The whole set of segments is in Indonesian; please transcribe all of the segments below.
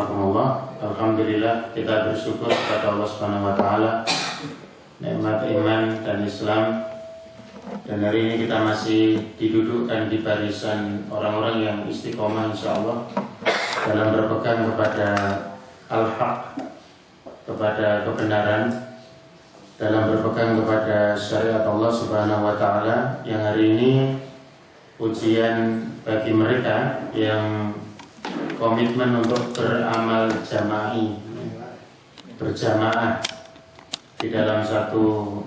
rahimakumullah. Alhamdulillah kita bersyukur kepada Allah Subhanahu wa taala nikmat iman dan Islam. Dan hari ini kita masih didudukkan di barisan orang-orang yang istiqomah insyaallah dalam berpegang kepada al-haq, kepada kebenaran, dalam berpegang kepada syariat Allah Subhanahu wa taala, yang hari ini ujian bagi mereka yang komitmen untuk beramal jama'i, berjamaah di dalam satu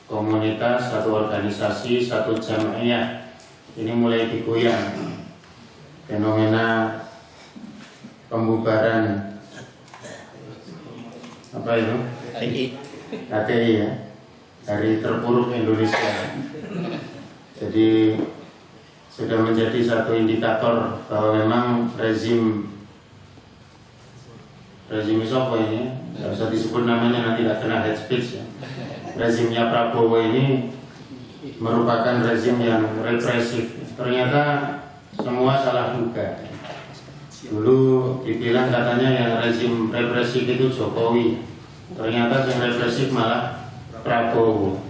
komunitas, satu organisasi, satu jamaah. Ini mulai digoyang fenomena pembubaran apa itu? HTI ya, hari terburuk Indonesia. Jadi sudah menjadi satu indikator bahwa memang rezim siapa ini, nggak usah disebut namanya, nanti tidak kena hate speech ya. Rezimnya Prabowo ini merupakan rezim yang represif. Ternyata semua salah duga. Dulu dibilang katanya yang rezim represif itu Jokowi, ternyata yang represif malah Prabowo.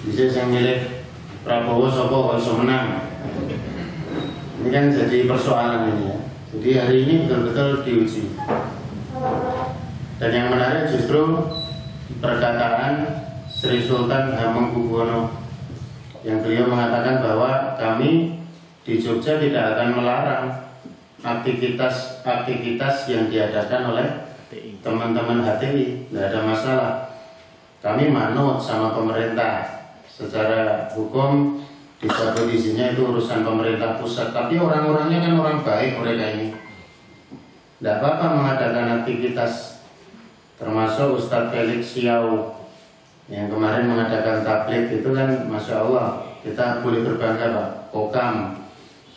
Bisa yang milik Prabowo sopo kok bisa menang. Ini kan jadi persoalan ini ya. Jadi hari ini betul-betul diuji. Dan yang menarik justru perkataan Sri Sultan Hamengkubuwono yang beliau mengatakan bahwa kami di Jogja tidak akan melarang aktivitas yang diadakan oleh teman-teman HTI, tidak ada masalah. Kami manut sama pemerintah. Secara hukum dicabut izinnya itu urusan pemerintah pusat, tapi orang-orangnya kan orang baik mereka ini. Tidak apa-apa mengadakan aktivitas, termasuk Ustadz Felix Siau yang kemarin mengadakan tabligh itu kan, masya Allah, kita boleh berbangga Pak. Kokam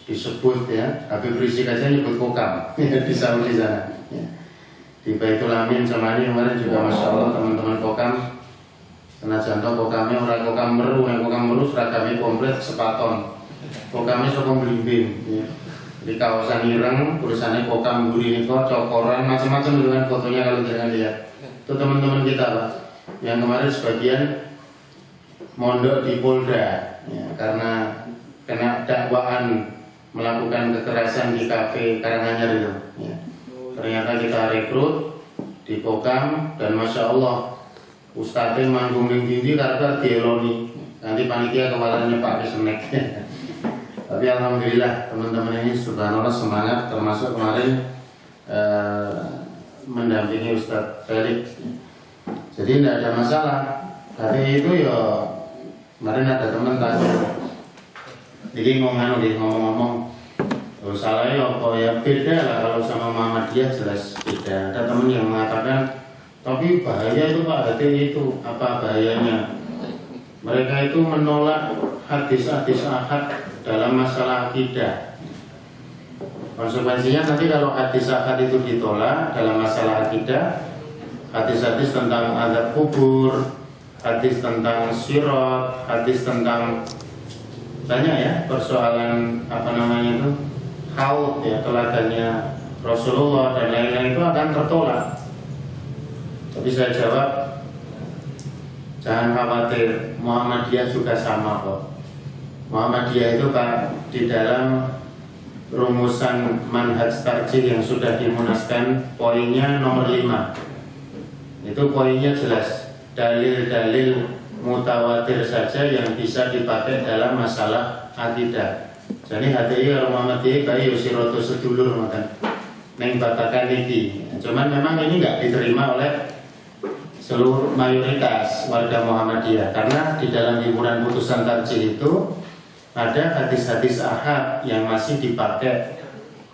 disebut ya, Habib Rizik aja nyebut kokam di Saudi sana. Ya. Di Baitul Amin sama ini kemarin juga masya Allah teman-teman kokam. Kena jantung kokamnya orang kokam meru, yang kokam meru seragamnya komplit sepaton. Kokamnya sokong belimbing. Ya. Di kawasan Ireng, tulisannya kokam buri niko, cokoran, macam-macam dengan fotonya kalau jangan lihat. Itu teman-teman kita Pak, yang kemarin sebagian mondok di Polda, ya, karena kena dakwaan melakukan kekerasan di kafe Karanganyar itu. Ya. Ternyata kita rekrut di kokam dan masya Allah. Ustadznya manggung tinggi karena dieloni, nanti panitia kepalanya Pak Kesenek. Tapi alhamdulillah teman-teman ini subhanallah semangat, termasuk kemarin mendampingi Ustadz Felix. Jadi tidak ada masalah. Hari itu ya kemarin ada teman tanya, jadi ngomong-ngomong, oh, salahnya apa ya, beda lah kalau sama Muhammadiyah jelas beda. Ada teman yang mengatakan, tapi bahaya itu Pak, hati itu apa bahayanya? Mereka itu menolak hadis-hadis ahad dalam masalah akidah. Konsekuensinya nanti kalau hadis ahad itu ditolak dalam masalah akidah, hadis-hadis tentang azab kubur, hadis tentang sirat, hadis tentang banyak ya persoalan apa namanya itu, haud ya, teladannya Rasulullah dan lain-lain itu akan tertolak. Tapi saya jawab, jangan khawatir, Muhammadiyah juga sama kok. Muhammadiyah itu Pak, di dalam rumusan manhaj tarjih yang sudah dimunaskan, poinnya nomor 5. Itu poinnya jelas, dalil-dalil mutawatir saja yang bisa dipakai dalam masalah akidah. Jadi HTI kalau Muhammadiyah kayak Yosiroto sedulur makan neng batakan iki. Cuman memang ini nggak diterima oleh seluruh mayoritas warga Muhammadiyah, karena di dalam himpunan putusan tarjih itu ada hadis-hadis ahad yang masih dipakai.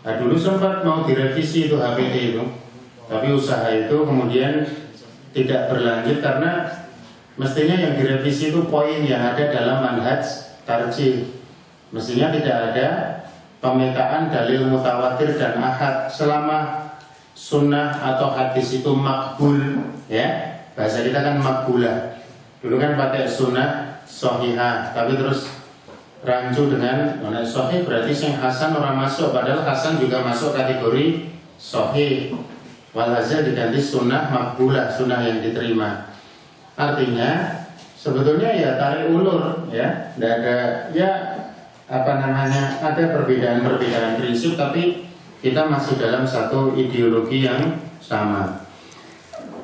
Nah, dulu sempat mau direvisi itu HPD itu, tapi usaha itu kemudian tidak berlanjut karena mestinya yang direvisi itu poin yang ada dalam manhaj tarjih. Mestinya tidak ada pemetaan dalil mutawatir dan ahad selama sunnah atau hadis itu makbul ya. Bahasa kita kan makbulah. Dulu kan pakai sunnah sahihah, tapi terus rancu dengan sahih berarti yang hasan orang masuk, padahal hasan juga masuk kategori sahih, walhasil diganti sunnah makbulah, sunnah yang diterima. Artinya sebetulnya ya tarik ulur ya, tidak ada ya ada perbedaan prinsip, tapi kita masih dalam satu ideologi yang sama.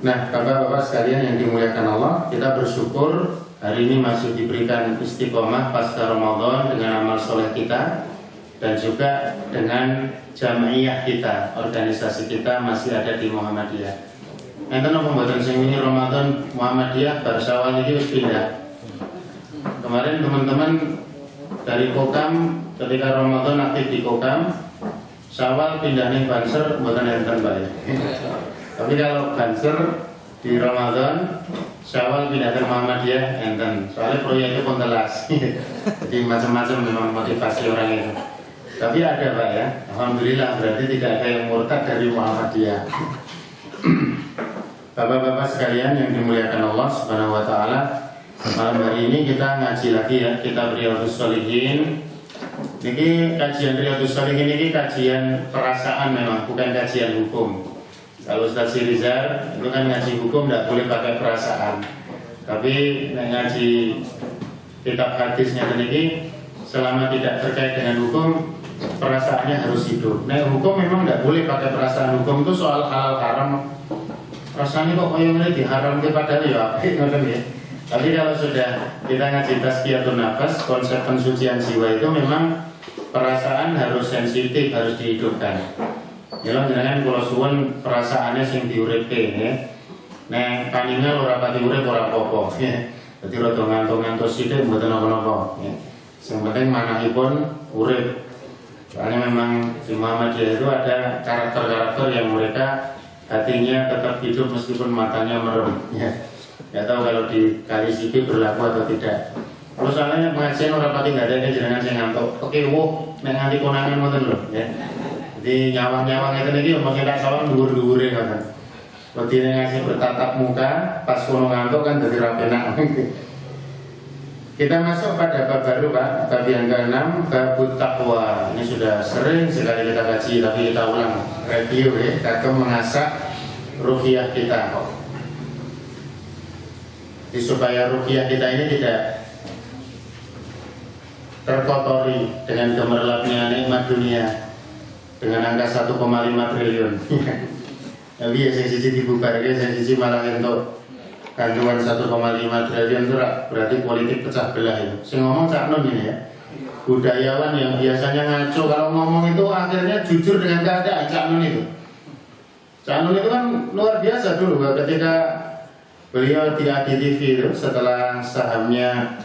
Nah, bapak-bapak sekalian yang dimuliakan Allah, kita bersyukur hari ini masih diberikan istiqomah pasca Ramadan dengan amal soleh kita dan juga dengan jamaiyah kita, organisasi kita masih ada di Muhammadiyah. Enten apa mboten sing wingi Ramadan Muhammadiyah bar Syawal iki wis pindah. Kemarin teman-teman dari Kokam ketika Ramadan aktif di Kokam, Syawal pindah ning Banser mboten enten Pak ya. Tapi kalau Banser di Ramadan, Syawal pindah ke Muhammadiyah enten. Soalnya proyeknya pun telas. Jadi macam-macam memang motivasi orang itu. Tapi ada Pak ya. Alhamdulillah berarti tidak ada yang murtad dari Muhammadiyah. Bapak-bapak sekalian yang dimuliakan Allah Subhanahu wa taala, malam hari ini kita ngaji lagi ya, kitab Riyadhus Shalihin. Ini kajian Riyadhus Shalihin ini kajian perasaan memang, bukan kajian hukum. Kalau Ustaz Sirizar itu kan ngaji hukum tidak boleh pakai perasaan. Tapi ngaji kitab hadisnya ini selama tidak terkait dengan hukum, perasaannya harus hidup. Nah, hukum memang tidak boleh pakai perasaan. Hukum itu soal halal haram. Rasanya kok kayak ini diharamkan padahal ya apa ya. Tapi kalau sudah kita ngaji tazkiyatun nafas, konsep pensucian jiwa itu memang perasaan harus sensitif, harus dihidupkan. Ya jangan kalau suwun perasaannya sing diuripke ya. Nah, paningal ora pati urip ora apa-apa ya. Dadi rada ngantuk-ngantuk sithik mboten napa-napa ya. Sing penting manahipun urip. Soalnya memang di Muhammadiyah itu ada karakter-karakter yang mereka hatinya tetap hidup meskipun matanya merem ya. Enggak tahu kalau di kali siki berlaku atau tidak. Terus soalnya pengajian ora pati enggak ada jenengan sing ngantuk. Oke, nek nganti konangan ngoten lho ya. Di nyawang-nyawang itu lagi omongnya tak salah dhuwur-dhuwure ngoten. Wedine ngasih bertatap muka, pas kono ngantuk kan dadi ra penak. Kita masuk pada bab baru Pak, bab yang ke-6, bab taqwa. Ini sudah sering sekali kita kaji, tapi kita ulang review ya, kagum mengasah ruhiyah kita. Jadi supaya ruhiyah kita ini tidak terkotori dengan gemerlapnya nikmat dunia. Dengan angka 1,5 triliun. Tapi ya saya sisi dibubarkan, saya sisi malah untuk kandungan 1,5 triliun itu berarti politik pecah belah itu. Saya ngomong Cak Nun ini ya, budayawan yang biasanya ngaco kalau ngomong itu akhirnya jujur dengan keadaan. Cak Nun itu kan luar biasa dulu ketika beliau di ADTV itu setelah sahamnya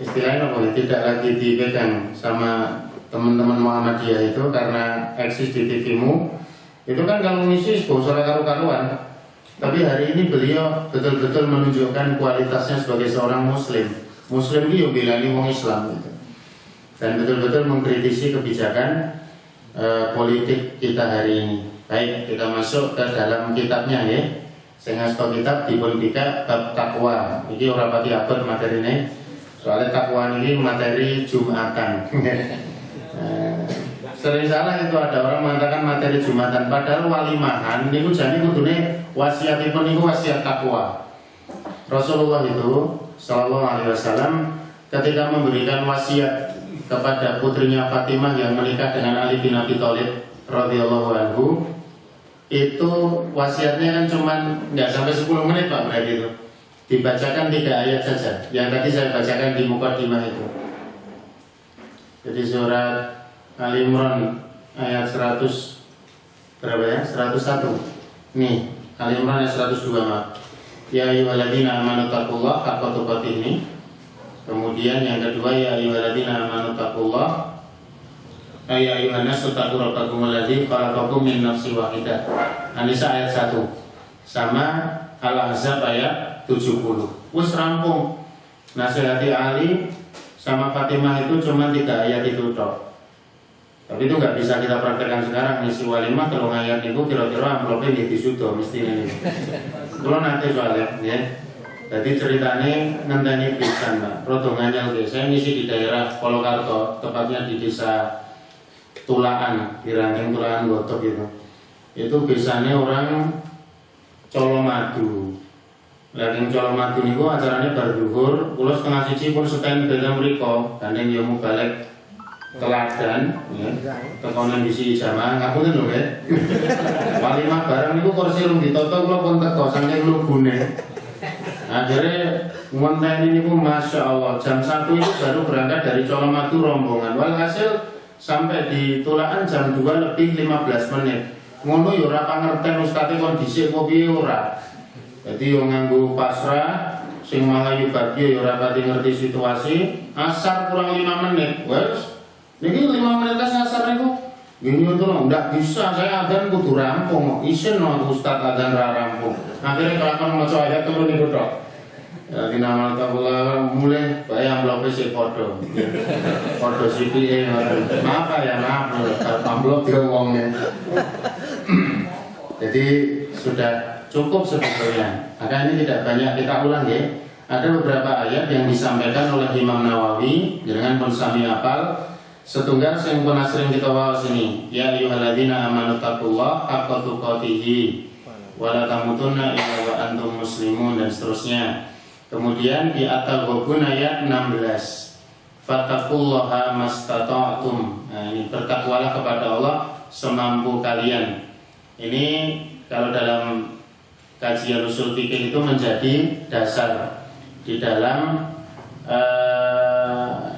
istilahnya tidak lagi dipegang sama teman-teman Muhammadiyah itu karena eksis di TV-mu itu kan kalau ngisi suara karu-karuan. Tapi hari ini beliau betul-betul menunjukkan kualitasnya sebagai seorang muslim itu bilani wong Islam gitu. Dan betul-betul mengkritisi kebijakan politik kita hari ini. Baik, kita masuk ke dalam kitabnya ya. Saya ngasih kitab dipun bika bab takwa. Ini ora pati abot materi ini. Soalnya takwa ini materi Jumatan. Sering salah itu ada orang mengatakan materi Jumatan, padahal walimahan niku jane kudune wasiatipun niku wasiat takwa. Rasulullah itu sallallahu alaihi wasallam ketika memberikan wasiat kepada putrinya Fatimah yang menikah dengan Ali bin Abi Thalib radhiyallahu anhu, itu wasiatnya kan cuma nggak sampai 10 menit Pak, berarti itu dibacakan 3 ayat saja yang tadi saya bacakan di mukadimah itu. Jadi surat Ali Imran ayat 100 berapa ya? 101. Nih, Ali Imran ayat 102 Mak. Ya ayyuhalladzina amanu taqullaha haqqa tuqatih. Kemudian yang kedua ya ayyuhalladzina amanu taqullaha ya ayyuhan nasu taqu rabbakum alladzi khalaqakum min nafsin wahidah. An-Nisa ayat 1. Sama Al-Ahzab ayat 70. Wis rampung. Nasihati Ali sama Fatimah itu cuma 3 ayat itu tok. Tapi itu nggak bisa kita praktekkan sekarang. Ngisi walimah kalau ngayat itu kira-kira amplopnya di sudo mesti ini. Kalau nanti soalnya ya. Jadi ceritanya ngenteni pisan Pak. Rodongannya oke. Saya ngisi di daerah Polokarto, tepatnya di desa Tulaan, di ranting Tulaan Gotok gitu. itu biasanya orang Colomadu. Lagi Colomadu niku acaranya bar zuhur, kula setengah siji pun seten dalam mriko, gandeng yo balik teladan ya. Tekonan bisi jamaah ngapunten lho nggih. Walimah bareng niku kursi rung ditata kula pun teko saking lugune. Akhirnya ngonteni niku Masya Allah jam 1 itu baru berangkat dari Colomadu rombongan. Walhasil sampai di Tulakan jam 2 lebih 15 menit. Ngono yo ora pangerten ustaze kondisi kok piye ora. Jadi yang nganggu pasrah, sing Melayu bagio ya ora pati ngerti situasi. Asar kurang 5 menit, wes. Niki 5 menit asar niku. Gini itu loh, ndak bisa saya adzan kudu rampung. Isin no ustaz adzan ra rampung. Akhirnya kelakuan maca ayat telu niku tok. Ya dinamal kabula mulai bayang blok sik padha. Padha CPE maaf ya maaf amplop dia wongnya. Jadi sudah cukup sebetulnya. Maka ini tidak banyak kita ulang ya. Ada beberapa ayat yang disampaikan oleh Imam Nawawi dengan pun sami apal. Setunggal yang pun sering kita bawa sini. Ya ayyuhalladzina amanu taqullaha haqqa tuqatih wa la tamutunna illa wa antum muslimun dan seterusnya. Kemudian di At-Taghabun ayat 16. Fattaqullaha mastata'tum. Nah, ini bertakwalah kepada Allah semampu kalian. Ini kalau dalam kajian usul fikih itu menjadi dasar di dalam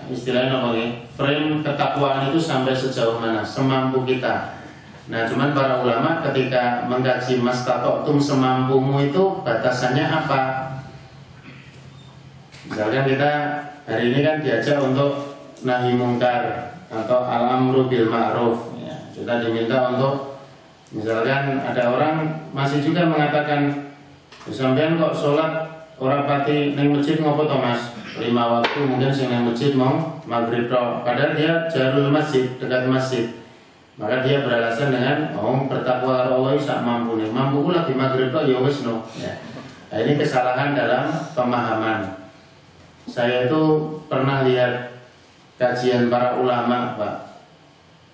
istilahnya apa ya? Frame ketakwaan itu sampai sejauh mana semampu kita. Nah, cuman para ulama ketika mengkaji mastata'tum semampumu itu batasannya apa? Misalkan kita hari ini kan diajak untuk nahi mungkar atau al-amru bil ma'ruf ya. Kita diminta untuk misalkan ada orang masih juga mengatakan sampean kok sholat ora pati neng masjid ngopo to Mas? 5 waktu mungkin sing neng masjid mau maghrib tok. Padahal dia jarul masjid, dekat masjid. Maka dia beralasan dengan bertakwa Allah sak mampune. Mampuku lagi maghrib tok ya wis no. Ya. Nah, ini kesalahan dalam pemahaman. Saya itu pernah lihat kajian para ulama, Pak.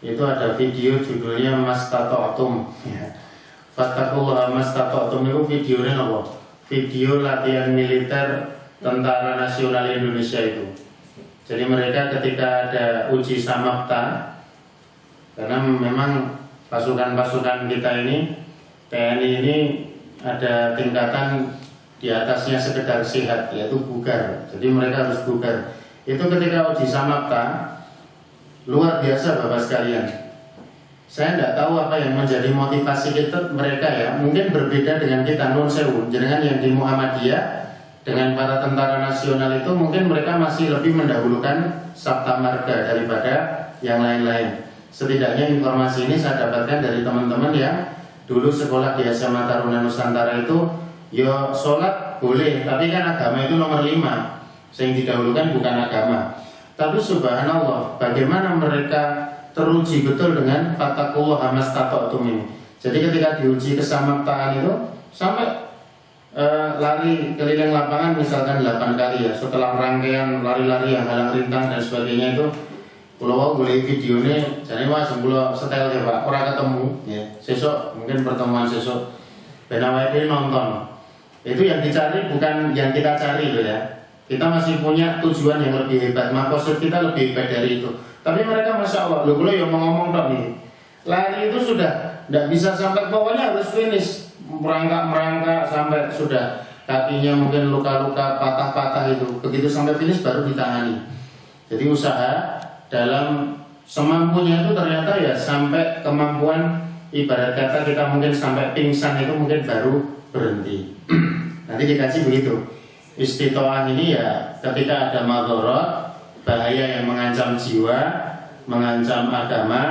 Itu ada video judulnya Mastata'tum ya. Fattaqullaha mastata'tum itu videonya apa? Video latihan militer Tentara Nasional Indonesia itu. Jadi mereka ketika ada uji samapta, karena memang pasukan-pasukan kita ini TNI ini ada tingkatan di atasnya sekedar sehat, yaitu bugar. Jadi mereka harus bugar. Itu ketika uji samapta luar biasa Bapak sekalian. Saya tidak tahu apa yang menjadi motivasi kita mereka ya. Mungkin berbeda dengan kita non sewu. Dengan yang di Muhammadiyah dengan para tentara nasional itu mungkin mereka masih lebih mendahulukan sabta marga daripada yang lain-lain. Setidaknya informasi ini saya dapatkan dari teman-teman yang dulu sekolah di SMA Taruna Nusantara itu. Ya sholat boleh, tapi kan agama itu nomor 5. Yang didahulukan bukan agama. Tapi subhanallah, bagaimana mereka teruji betul dengan fattaqullaha mastata'tum ini. Jadi ketika diuji kesamaptaan itu sampai lari keliling lapangan misalkan 8 kali ya. Setelah rangkaian lari-lari yang halang rintang dan sebagainya itu, kalau boleh videonya, jadi mas sebelum setel ya Pak, orang ketemu ya. Sesok mungkin pertemuan sesok, benawa ini nonton. Itu yang dicari bukan yang kita cari loh ya. Kita masih punya tujuan yang lebih hebat, maksud kita lebih hebat dari itu. Tapi mereka Masya Allah, lo yang mau ngomong dong nih. Lari itu sudah tidak bisa sampai pokoknya harus finish. Merangkak sampai sudah kakinya mungkin luka-luka, patah-patah itu. Begitu sampai finish baru ditangani. Jadi usaha dalam semampunya itu ternyata ya sampai kemampuan, ibarat kata kita mungkin sampai pingsan itu mungkin baru berhenti. Nanti dikaji begitu. Istitoah ini ya ketika ada madharat, bahaya yang mengancam jiwa, mengancam agama,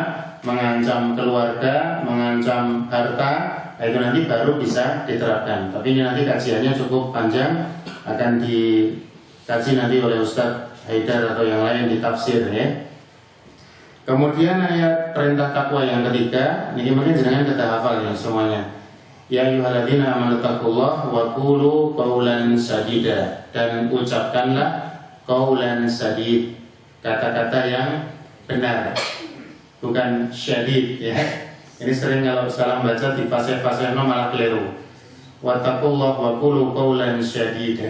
mengancam keluarga, mengancam harta, itu nanti baru bisa diterapkan. Tapi ini nanti kajiannya cukup panjang, akan dikaji nanti oleh Ustadz Haidar atau yang lain di tafsir ya. Kemudian ayat perintah takwa yang ketiga, ini mungkin jenengan kita hafal ya semuanya. Ya ayyuhalladzina amanu taqullaha wa qulu qawlan sadida, dan ucapkanlah qawlan sadid, kata-kata yang benar, bukan syadid ya. Ini sering kalau salah baca di fase-fase malah keliru. Wattaqullah wa qulu qawlan syadida.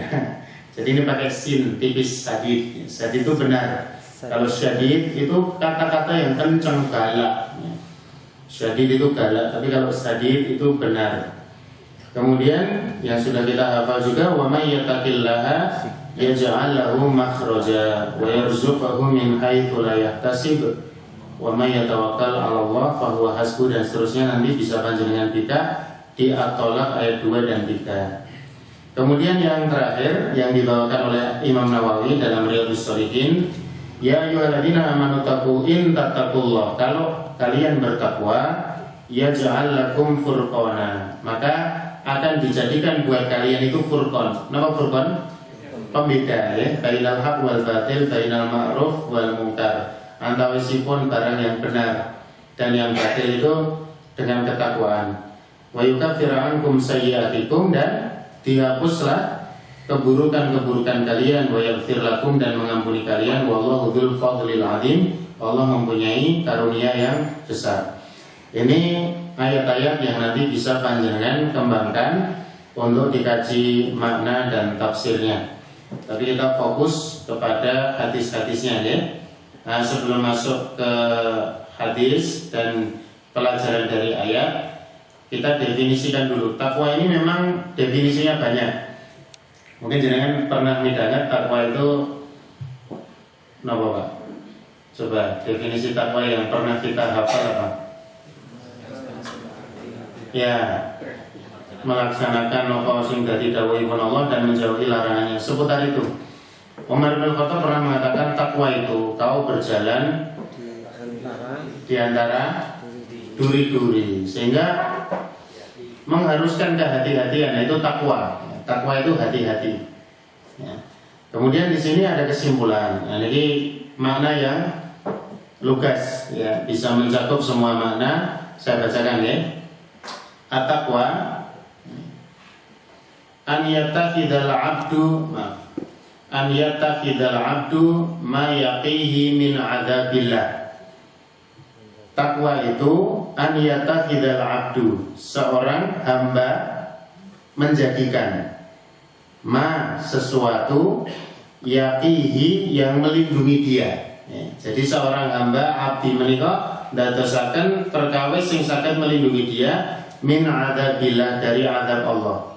Jadi ini pakai sin tipis sadid. Sadid itu benar. Kalau syadid itu kata-kata yang kencang galak. Syadid itu galak, tapi kalau sadid itu benar. Kemudian yang sudah kita hafal juga, wa may yattaqillaha yaj'al lahu makhraja wa yarzuqhu min haitsu la yahtasib wa may yatawakkal 'ala Allah fa huwa hasbuh, dan seterusnya nanti bisa panjenengan baca di At-Thalaq ayat 2 dan 3. Kemudian yang terakhir yang dibawakan oleh Imam Nawawi dalam Riyadhus Shalihin, ya ayyuhalladzina amanu taqu in tattaqullah, kalau kalian bertakwa yaj'al lakum furqana, maka akan dijadikan buat kalian itu furqan. Napa furqan? Pembeda ya, bainal haq wal batil, bainal ma'ruf wal munkar, antawisipun barang yang benar dan yang batil itu dengan ketakwaan. Wa yukaffiru ankum sayyi'atikum, dan dihapuslah keburukan-keburukan kalian, wa yaghfir lakum, dan mengampuni kalian, wallahu dzul fadlil azim, Allah mempunyai karunia yang besar. Ini ayat-ayat yang nanti bisa panjenengan kembangkan untuk dikaji makna dan tafsirnya. Tapi kita fokus kepada hadis-hadisnya ya. Nah, sebelum masuk ke hadis dan pelajaran dari ayat, kita definisikan dulu. Takwa ini memang definisinya banyak. Mungkin jenengan pernah mendengar takwa itu napa Pak? Coba definisi takwa yang pernah kita hafal apa? Ya, melaksanakan apa sing dadi dawuhipun Allah dan menjauhi larangannya. Seputar itu, Umar bin Khattab pernah mengatakan takwa itu kau berjalan di antara duri-duri, sehingga mengharuskan kehati-hatian, itu takwa. Takwa itu hati-hati. Ya. Kemudian di sini ada kesimpulan. Nah, ini makna yang lugas, ya, bisa mencakup semua makna. Saya bacakan ya. At-taqwa an yattakhidhal 'abdu ma yaqihi min 'adzabillah. Takwa itu an yattakhidhal 'abdu, seorang hamba menjadikan sesuatu yaqihi, yang melindungi dia. Jadi seorang hamba abdi menika ndadosaken perkawis sing saged melindungi dia min adzabillah, dari azab Allah.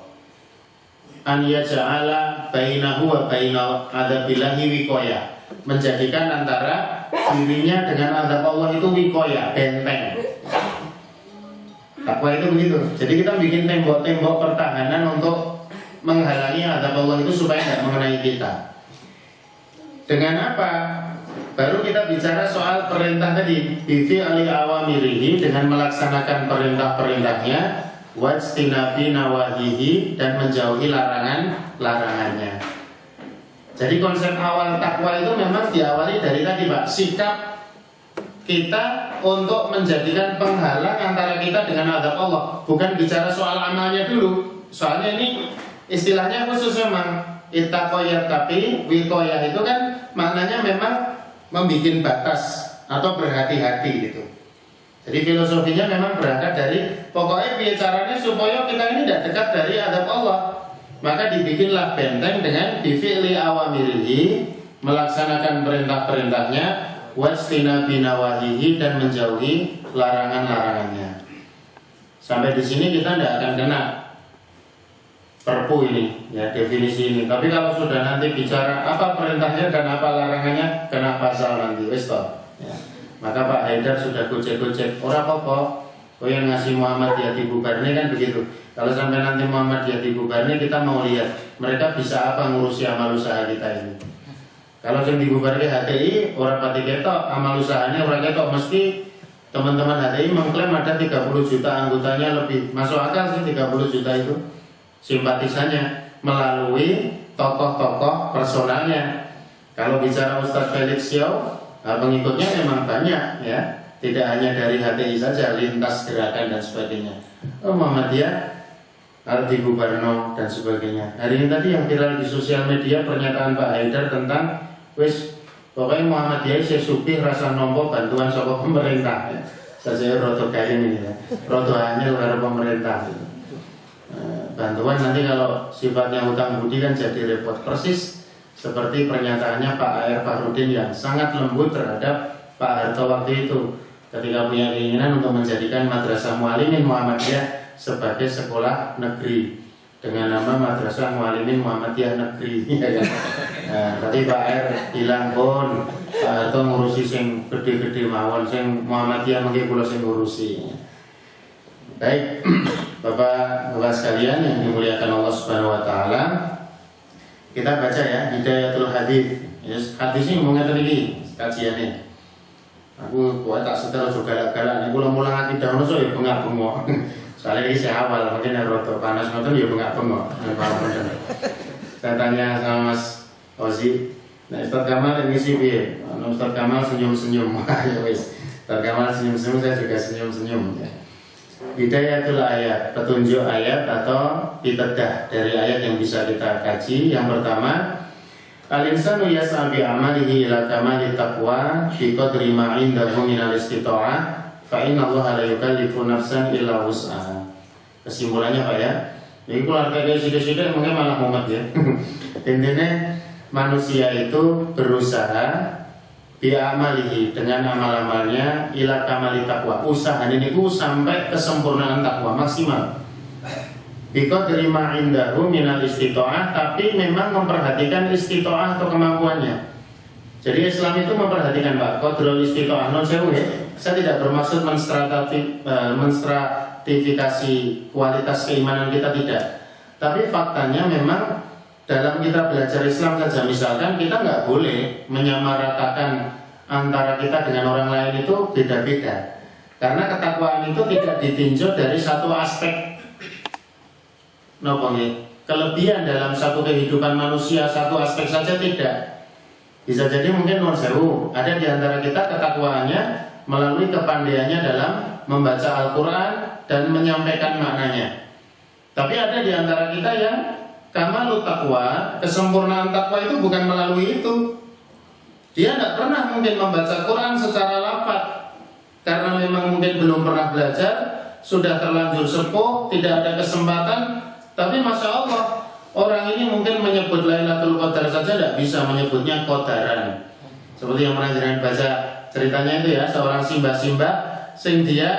An yaj'ala bainahu wa bainal adzabillahi wiqaya, menjadikan antara dirinya dengan azab Allah itu wiqaya, benteng. Takwa itu begitu. Jadi kita bikin tembok-tembok pertahanan untuk menghalangi azab Allah itu supaya tidak mengenai kita. Dengan apa? Baru kita bicara soal perintah tadi, bifi'li awamirihi, dengan melaksanakan perintah-perintahnya, wajtinabi nawahihi, dan menjauhi larangannya. Jadi konsep awal takwa itu memang diawali dari tadi Pak, sikap kita untuk menjadikan penghalang antara kita dengan azab Allah. Bukan bicara soal amalnya dulu. Soalnya ini istilahnya khusus memang. Ittaqoyat, tapi wikoyah itu kan maknanya memang membuat batas atau berhati-hati gitu. Jadi filosofinya memang berangkat dari pokoknya bicaranya supaya kita ini tidak dekat dari azab Allah. Maka dibikinlah benteng dengan bifi'li awamirihi, melaksanakan perintah-perintahnya, wajtinabi nawahihi, dan menjauhi larangan-larangannya. Sampai di sini kita tidak akan kena perpu ini, ya, definisi ini. Tapi kalau sudah nanti bicara apa perintahnya dan apa larangannya, kena pasal nanti, wis toh. Ya. Maka Pak Haidar sudah gojek-gojek, ora apa-apa. Oh, yang ngasih Muhammadiyah dibubarnya kan begitu. Kalau sampai nanti Muhammadiyah dibubarnya, kita mau lihat mereka bisa apa ngurusi amal usaha kita ini. Kalau yang dibubarnya HTI, orang pati ketok, amal usahanya orang ketok, mesti teman-teman HTI mengklaim ada 30 juta anggotanya lebih. Masuk akal sih 30 juta itu simpatisannya melalui tokoh-tokoh personalnya. Kalau bicara Ustadz Felix Xiao, pengikutnya memang banyak ya, tidak hanya dari HTI saja, lintas gerakan dan sebagainya. Muhammadiyah, Arti Gubarno dan sebagainya. Hari ini tadi yang viral di sosial media pernyataan Pak Haidar tentang wis pokoknya Muhammadiyah saya supih rasa nompo bantuan saka pemerintah. Ya. Saya roto kain ini ya, roto hanyel karena pemerintah. Bantuan nanti kalau sifatnya hutang budi kan jadi repot, persis seperti pernyataannya Pak A.R. Fakhrudin yang sangat lembut terhadap Pak Harto waktu itu ketika punya keinginan untuk menjadikan Madrasah Muallimin Muhammadiyah sebagai sekolah negeri dengan nama Madrasah Muallimin Muhammadiyah Negeri. Nah, tadi Pak R bilang pun Pak Harto ngurusi sing gede-gede mawon, sing Muhammadiyah mungkin kula sing ngurusi. Baik, Bapak sekalian yang dimuliakan Allah Subhanahu wa taala. Kita baca ya Hidayatul Hadits. Yes, hadis ini ngomongnya tadi kajiannya. Aku buat tak setel juga galak-galak. Aku mulang akidah ono so ya bengak-bengok. Soalnya ini saya awal mungkin roto panas ngoten ya bengak-bengok. Saya tanya sama Mas Ozi, nah Ustaz Kamal ini sih piye? Ustaz Kamal senyum-senyum. Ya wis. Ustaz Kamal senyum-senyum, saya juga senyum-senyum ya. Hidayatul ayat, petunjuk ayat atau pitedah dari ayat yang bisa kita kaji. Yang pertama, al-insanu yas'a bi amalihi ila kamali taqwa fi qadri ma 'indahu min al-istita'ah fa inna Allah la yukallifu nafsan illa wus'aha. Kesimpulannya Pak ya. Jadi kalau kayak sidik-sidik mungkin malah mumet ya. Intinya manusia itu berusaha bi'amalihi dengan amal-amalnya ila kamali taqwa. Usaha ini ku sampai kesempurnaan takwa maksimal. Biqadri ma 'indahu minal istita'ah, tapi memang memperhatikan istita'ah atau kemampuannya. Jadi Islam itu memperhatikan Pak, qadrul istita'ah non sewu ya. Saya tidak bermaksud menstratifikasi kualitas keimanan kita, tidak. Tapi faktanya memang dalam kita belajar Islam saja, misalkan kita nggak boleh menyamaratakan antara kita dengan orang lain itu beda-beda. Karena ketakwaan itu tidak ditinjau dari satu aspek kelebihan dalam satu kehidupan manusia, satu aspek saja tidak. Bisa jadi mungkin non sewu, ada di antara kita ketakwaannya melalui kepandaiannya dalam membaca Al-Quran dan menyampaikan maknanya. Tapi ada di antara kita yang kamalut takwa, kesempurnaan takwa itu bukan melalui itu. Dia tidak pernah mungkin membaca Quran secara lafaz karena memang mungkin belum pernah belajar, sudah terlanjur sepuh, tidak ada kesempatan. Tapi Masya Allah, orang ini mungkin menyebut Lailatul Qadar saja tidak bisa menyebutnya Qadaran. Seperti yang pernah jangan baca ceritanya itu ya, seorang simba-simba sing dia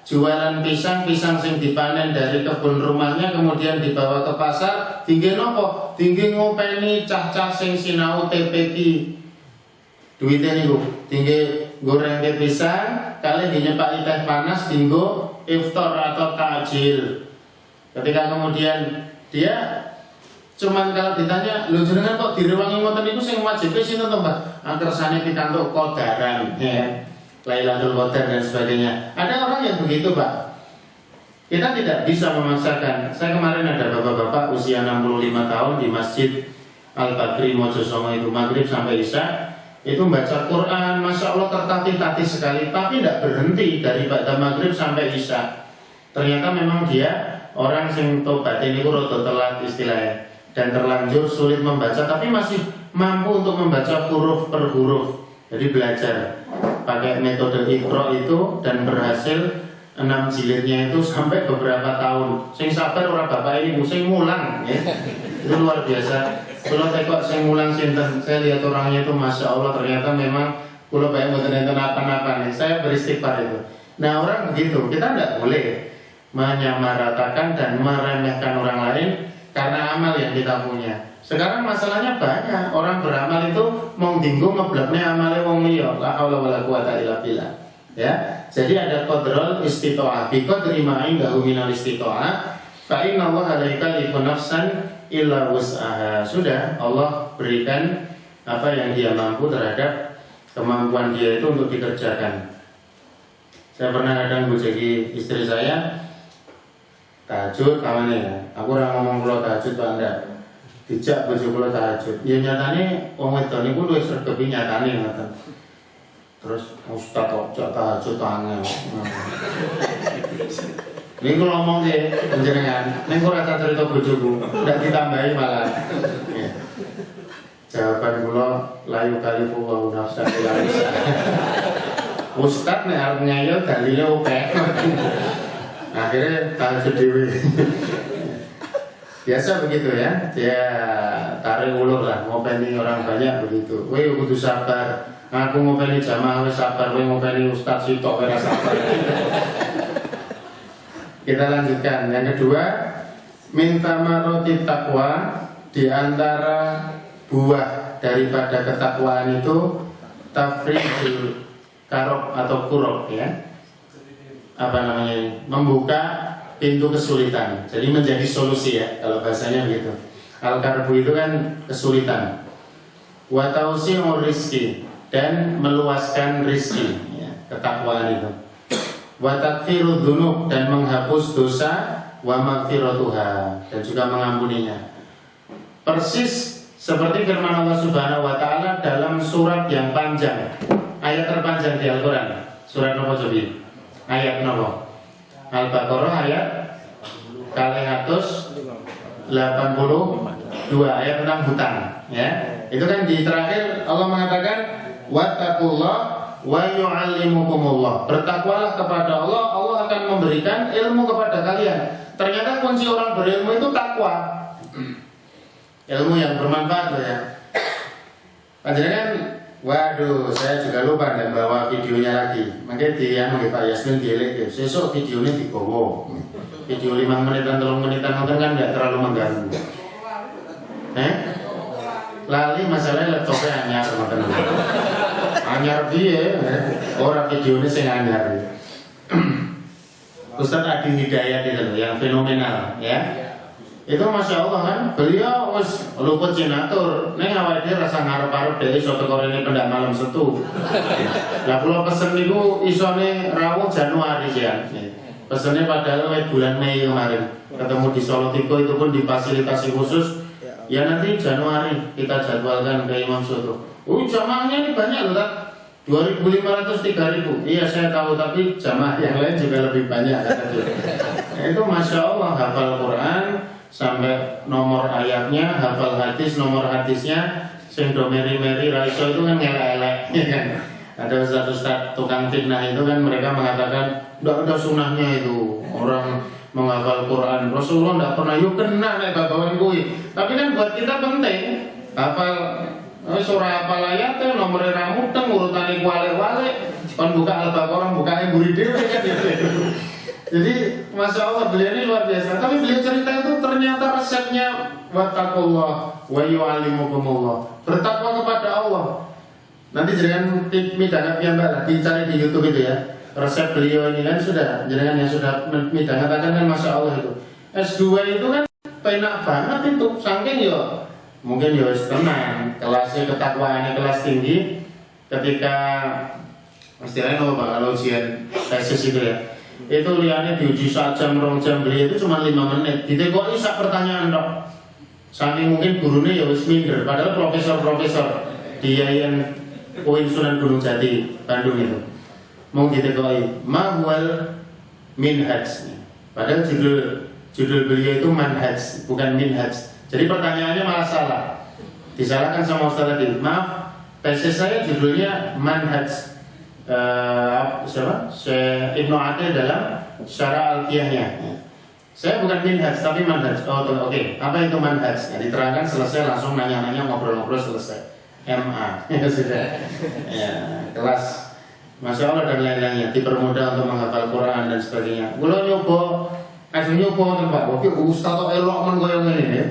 jualan pisang sing dipanen dari kebun rumahnya kemudian dibawa ke pasar, tinggi nopo, tinggi ngopeni cah-cah sing sinau TPQ duitnya niku, tinggi goreng ke pisang, kalian dinyepaki teh panas, tinggo iftar atau takjil. Ketika kemudian dia cuman kalau ditanya, lu jenengan kok direwangi ngoten niku sing wajib sinten to Mbak? Kersane pikantuk Qadaran ya. Lailatul Qadar dan sebagainya. Ada orang yang begitu Pak. Kita tidak bisa memaksakan. Saya kemarin ada bapak-bapak usia 65 tahun di Masjid Al-Bakri Mojosongo itu maghrib sampai isya itu membaca Quran, Masya Allah tertatih-tatih sekali. Tapi tidak berhenti dari pada maghrib sampai isya. Ternyata memang dia orang sing tobat ini rada telat istilahnya dan terlanjur sulit membaca, tapi masih mampu untuk membaca huruf per huruf. Jadi belajar pakai metode Iqra itu dan berhasil 6 jilidnya itu sampai beberapa tahun. Sing sabar ora bapak ini sing mulang ya. Itu luar biasa. Kalau tekok sing mulang sinten, saya lihat orangnya itu Masya Allah ternyata memang kula bae mboten enten apa-apa nih. Saya beristighfar itu. Nah, orang begitu, kita tidak boleh menyamaratakan dan meremehkan orang lain karena amal yang kita punya. Sekarang masalahnya banyak orang beramal itu mau dinggo ngeblekne amale wong liya. La haula wala quwata illa billah. Ya. Jadi ada qadrul istita'ah. Bi qadri ma 'indahu minal istita'ah, fa inna Allah la yukallifu nafsan illa wus'aha. Sudah Allah berikan apa yang dia mampu terhadap kemampuan dia itu untuk dikerjakan. Saya pernah kadang bojeki istri saya tahajud kawane ya. Aku ora ngomong kula tahajud Pak Anda. Dijak bojo kula tahajud. Ya nyatane wong wedok niku luwih sregepi nyatane ngoten. Terus ustaz kok tahajud angel. Ning kula ngomong nggih panjenengan, ning ora tak cerita bojoku, ndak ditambahi malah. Ya. Jawaban kula la yukallifu wa nafsan illa wus'aha. Ustaz nek arep ngayal dalile oke. Akhirnya tahajud dhewe. Biasa begitu ya, dia tarik ulur lah, ngopeni orang banyak begitu. Weh kudu sabar, aku ngopeni jamaah weh sabar, weh ngopeni ustaz sitok weh sabar. Kita lanjutkan, yang kedua, minta maroti takwa. Di antara buah daripada ketakwaan itu tafridul karob atau kurob ya, apa namanya ini? Membuka pintu kesulitan, jadi menjadi solusi ya, kalau bahasanya begitu. Al-karbu itu kan kesulitan. Wa tausi'ur rizki, dan meluaskan rizki ya, ketakwaan itu. Wa takfirud dzunub, dan menghapus dosa. Wa maghfiratuha, dan juga mengampuninya. Persis seperti firman Allah Subhanahu wa taala dalam surat yang panjang, ayat terpanjang di Al-Qur'an. Surat nomor cobi? Ayat nomor Al-Baqarah ayat 282, ayat tentang hutang ya. Itu kan di terakhir Allah mengatakan wattaqullah wa yu'allimukumullah. Bertakwalah kepada Allah, Allah akan memberikan ilmu kepada kalian. Ternyata kunci orang berilmu itu takwa. Ilmu yang bermanfaat loh ya. Panjenengan, waduh, saya juga lupa dan bawa videonya lagi. Mungkin Pak Yasmin dielek, sesuk videonya dibawa. Video 5 menitan, 3 menitan mungkin kan nggak terlalu mengganggu. Lali masalahnya laptopnya anyar teman-teman. Anyar dia, orang videonya sing anyar. Ustaz Adi Hidayat itu yang fenomenal ya. Itu Masya Allah kan, beliau wis luput cinatur. Neng awal dia rasa ngarep-arep dari soto korene pendak malam setu. Lah kula pesen niku isone rawuh Januari ya. Pesennya padahal bulan Mei kemarin. Ketemu di Solo Tiko itu pun difasilitasi khusus. Ya nanti Januari kita jadwalkan ke Imam Soto. Jamaahnya ini banyak loh tak? 2.500 3.000. Iya saya tahu, tapi jamaah yang lain juga lebih banyak kata dia. Itu Masya Allah, hafal Quran sampai nomor ayatnya, hafal hadis nomor hadisnya, sing do meri-meri raiso itu kan ngelak-elek ya kan. Ada ustaz-ustaz tukang fitnah itu kan mereka mengatakan tidak ada sunnahnya itu orang menghafal Quran. Rasulullah tidak pernah yuk kena nek babawan kui. Tapi kan buat kita penting hafal surah apa ayatnya, nomor ramuteng urutane wale-wale, kon buka Al-Baqarah buka buri dhewe kan gitu. Jadi Masya Allah beliau ini luar biasa. Tapi beliau cerita itu ternyata resepnya wattaqullah wa yu'allimukumullah. Bertakwa kepada Allah. Nanti jangan midangat piyambak dicari di YouTube itu ya. Resep beliau ini kan sudah, jangan yang sudah midangatakan kan Masya Allah itu. S2 itu kan penak banget itu, saking yo mungkin yo tenang, kelasnya ketakwaannya kelas tinggi. Ketika istilahnya kalau ujian tesis itu ya, itu lihatnya diuji 1 jam, 2 jam, beliau itu cuma 5 menit. Ditekoi sak pertanyaan dok. Saking mungkin gurunya ya wis minder. Padahal profesor-profesor di Yayan Uin Sunan Gunung Jati Bandung itu mau ditekoi mahwal minhaj. Padahal judul beliau itu manhaj, bukan minhaj. Jadi pertanyaannya malah salah. Disalahkan sama Ustaz tadi. Maaf, tesis saya judulnya manhaj. Siapa? Ibnu Athir dalam Syarah Alfiyahnya. Saya bukan minhaj tapi manhaj. Oke. Apa itu manhaj? Ya, diterangkan selesai langsung nanya-nanya ngobrol-ngobrol selesai. MA ya sudah. Ya, kelas Masya Allah dan lain-lainnya dipermudah untuk menghafal Quran dan sebagainya. Kalau nyoba tempat. Oke, Ustaz kok elok men koyo ngene ya.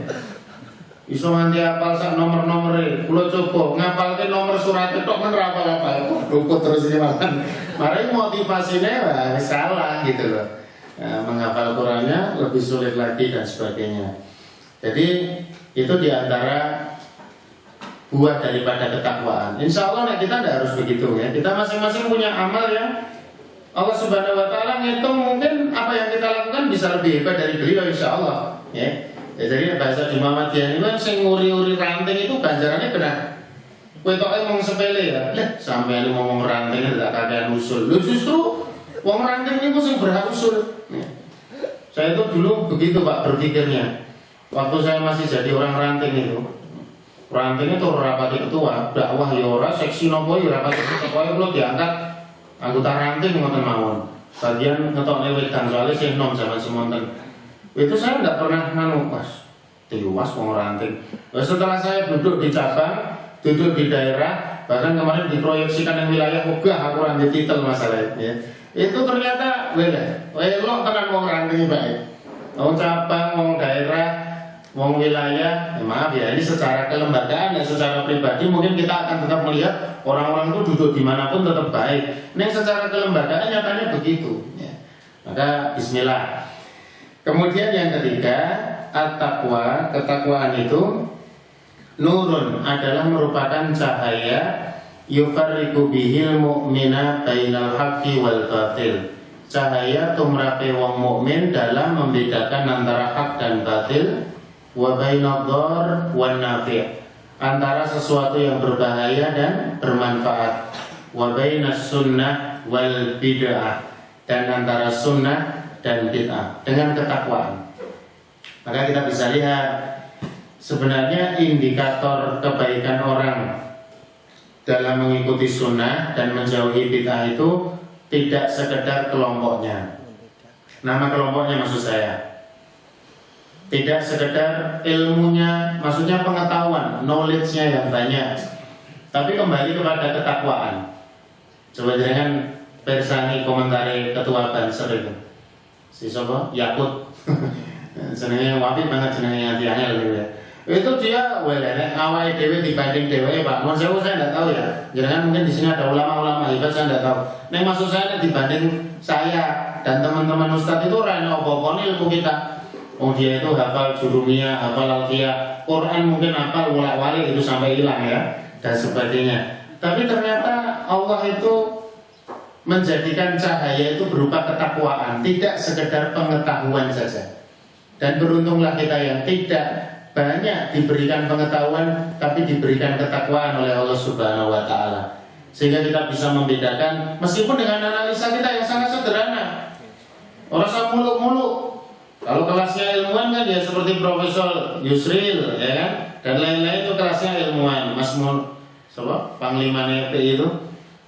Iso nganti apal sak nomor-nomore. Kula coba ngapalke nomor surat tok men ora apal-apal. Luput terus iki malah. Mari motivasinya salah gitu loh. Nah, menghafal Qurannya lebih sulit lagi dan sebagainya. Jadi itu diantara buah daripada ketakwaan. Insya Allah kita tidak harus begitu ya. Kita masing-masing punya amal yang Allah Subhanahu Wa Taala ngitung mungkin apa yang kita lakukan bisa lebih hebat dari beliau insya Allah. Ya. Jadi bahasa di Muhammadiyah ini kan sing nguri-uri ranting itu ganjarannya kena. Kowe tok ngomong sepele ya. Sampai ngomong ranting tidak kakean usul. Lu justru wong ranting itu sing berhak usul. Ya. Saya itu dulu begitu Pak berpikirnya. Waktu saya masih jadi orang ranting itu. Ranting itu rapati ketua, dakwah ya ora, seksi nopo ya rapati ketua, kalau diangkat anggota ranting ngoten mawon. Bagian ngetokne wedang soalnya sing nom zaman semonten. Itu saya nggak pernah Mas. Tiwas wong ranting. Setelah saya duduk di cabang, duduk di daerah, bahkan kemarin diproyeksikan yang wilayah ogah aku ranting titel masalah ya. Itu ternyata elok tenan wong ranting baik. Wong cabang, wong daerah, wong wilayah, maaf ya, ini secara kelembagaan dan secara pribadi mungkin kita akan tetap melihat orang-orang itu duduk dimanapun tetap baik. Ini secara kelembagaan nyatanya begitu. Ya. Maka Bismillah. Kemudian yang ketiga, at-taqwa, ketakwaan itu nurun adalah merupakan cahaya yufarriqu bihil mu'mina bainal haqqi wal batil. Cahaya tumrape wong mukmin dalam membedakan antara hak dan batil, wa bainadh-dhar wan nafi', antara sesuatu yang berbahaya dan bermanfaat, wa bainas sunnah wal bid'ah, dan antara sunnah dan bid'ah, dengan ketakwaan. Maka kita bisa lihat sebenarnya indikator kebaikan orang dalam mengikuti sunnah dan menjauhi bid'ah itu tidak sekedar kelompoknya. Nama kelompoknya maksud saya. Tidak sekedar ilmunya, maksudnya pengetahuan, knowledge-nya yang banyak. Tapi kembali kepada ketakwaan. Coba jangan persani komentari ketua Banser itu. Si siapa? Yakut. Jenenge wapi banget jenenge ati angel gitu ya. Itu dia awal dewe dibanding dewe Pak. Mohon saya enggak tahu ya. Jangan mungkin di sini ada ulama-ulama hebat saya enggak tahu. Nek maksud saya dibanding saya dan teman-teman ustadz itu ora ana apa-apa ilmu kita. Oh dia itu hafal jurumiyah, hafal alfiyah, Quran mungkin hafal wala-wali itu sampai hilang ya dan sebagainya. Tapi ternyata Allah itu menjadikan cahaya itu berupa ketakwaan, tidak sekedar pengetahuan saja. Dan beruntunglah kita yang tidak banyak diberikan pengetahuan, tapi diberikan ketakwaan oleh Allah Subhanahu wa Ta'ala, sehingga kita bisa membedakan, meskipun dengan analisa kita yang sangat sederhana. Orang usah muluk-muluk. Kalau kelasnya ilmuwan kan ya seperti Profesor Yusril ya kan, dan lain-lain itu kelasnya ilmuwan, Mas Panglima NPI itu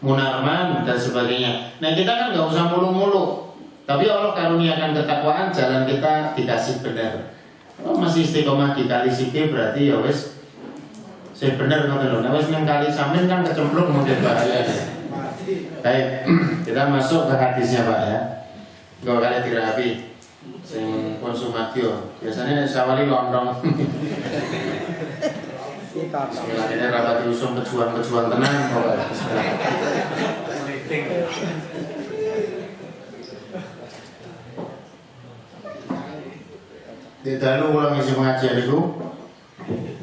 Munarman dan sebagainya. Nah kita kan nggak usah muluk-muluk, tapi Allah karuniakan ketakwaan, jalan kita dikasih benar. Oh, masih istiqomah di kali sikit berarti ya wes saya benar ngoten lho. Nah wes nang kali samin kan kecemplung mungkin bahaya. Baik, kita masuk ke hadisnya Pak ya. Enggak kali dirapi. Sing konsumatio biasanya sawali londong. Bismillah, ini rapat diusung pejuang-pejuang tenang kok. Di dalu ulang isi pengajian itu,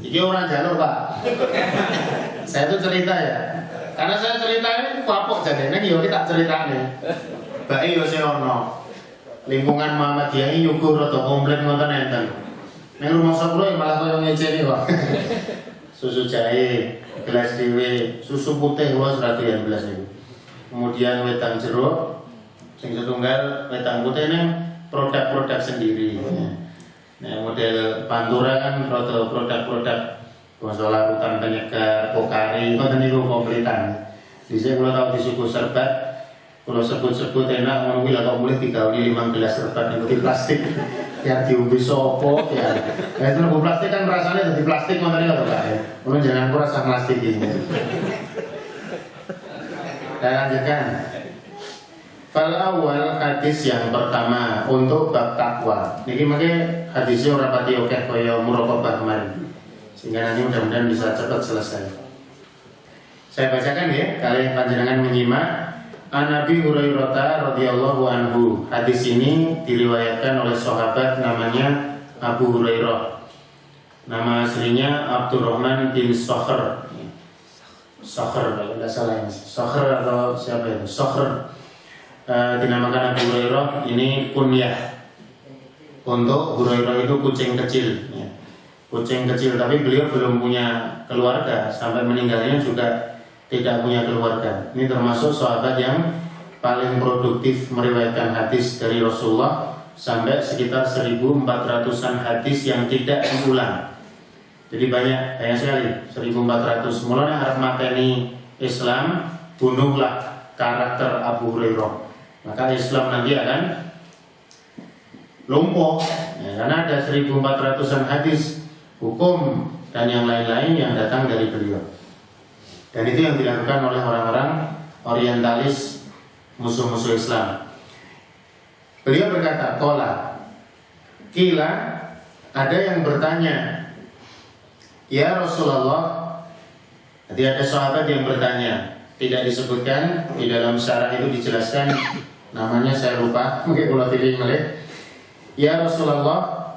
ini orang jalur Pak. Saya tuh cerita ya, karena saya cerita ini kapok jadi, ini yo kita cerita nih. Baik yo seono, lingkungan Muhammadiyah ini nyukur atau komplain ngoten enten. Neng rumah sekolah malah koyo ngece nih Pak. Susu jahe, gelas dewe, susu putih was ratusan belas ini. Kemudian wedang jeruk, sing setunggal wedang putih neng produk-produk sendiri. Nah model Pantura kan produk-produk masalah larutan penyegar, pokari, ngoten niku kompletan. Dhisik kula tau di suku serbat, kula sebut-sebut enak ngono kuwi lha kok mulih digaweni 5 gelas serbat ning plastik. Ya diombe sapa ya. Nah itu nunggu plastik kan rasanya jadi plastik ngoten niku lho Pak. Kulo jangan rasa plastik ini. Kita lanjutkan. Fal awal hadis yang pertama untuk bab takwa. Niki mangke hadisnya ora pati akeh kaya muraqabah kemarin. Sehingga nanti mudah-mudahan bisa cepat selesai. Saya bacakan ya, kalian panjenengan menyimak. An Abi Hurairah radhiyallahu anhu. Hadis ini diriwayatkan oleh sahabat namanya Abu Hurairah. Nama aslinya Abdurrahman bin Sakhr. Sakhr kalau tidak salah ini. Sakhr atau siapa ya? Sakhr. Dinamakan Abu Hurairah, ini kunyah. Untuk Hurairah itu kucing kecil ya. Kucing kecil, tapi beliau belum punya keluarga. Sampai meninggalnya juga tidak punya keluarga. Ini termasuk sahabat yang paling produktif meriwayatkan hadis dari Rasulullah, sampai sekitar 1.400-an hadis yang tidak diulang. Jadi banyak sekali, 1.400. Mulanya Arab mateni Islam, bunuhlah karakter Abu Hurairah, maka Islam nanti akan lumpuh ya, karena ada 1400-an hadis hukum dan yang lain-lain yang datang dari beliau. Dan itu yang dilakukan oleh orang-orang orientalis, musuh-musuh Islam. Beliau berkata, qala kila, ada yang bertanya, ya Rasulullah. Jadi ada sahabat yang bertanya, tidak disebutkan di dalam syarah itu, dijelaskan namanya saya lupa, mungkin kalau pilih melek. Ya Rasulullah,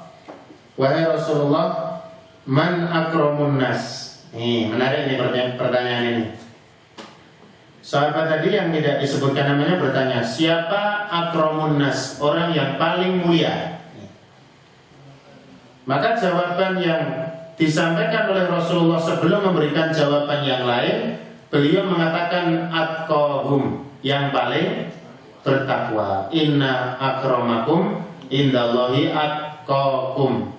wahai Rasulullah, man akramun nas. Nih, menarik nih pertanyaan ini. Sahabat tadi yang tidak disebutkan namanya bertanya, siapa akramun nas, orang yang paling mulia? Maka jawaban yang disampaikan oleh Rasulullah sebelum memberikan jawaban yang lain, beliau mengatakan atqahum, yang paling bertakwa. Inna akramakum indallahi atqakum.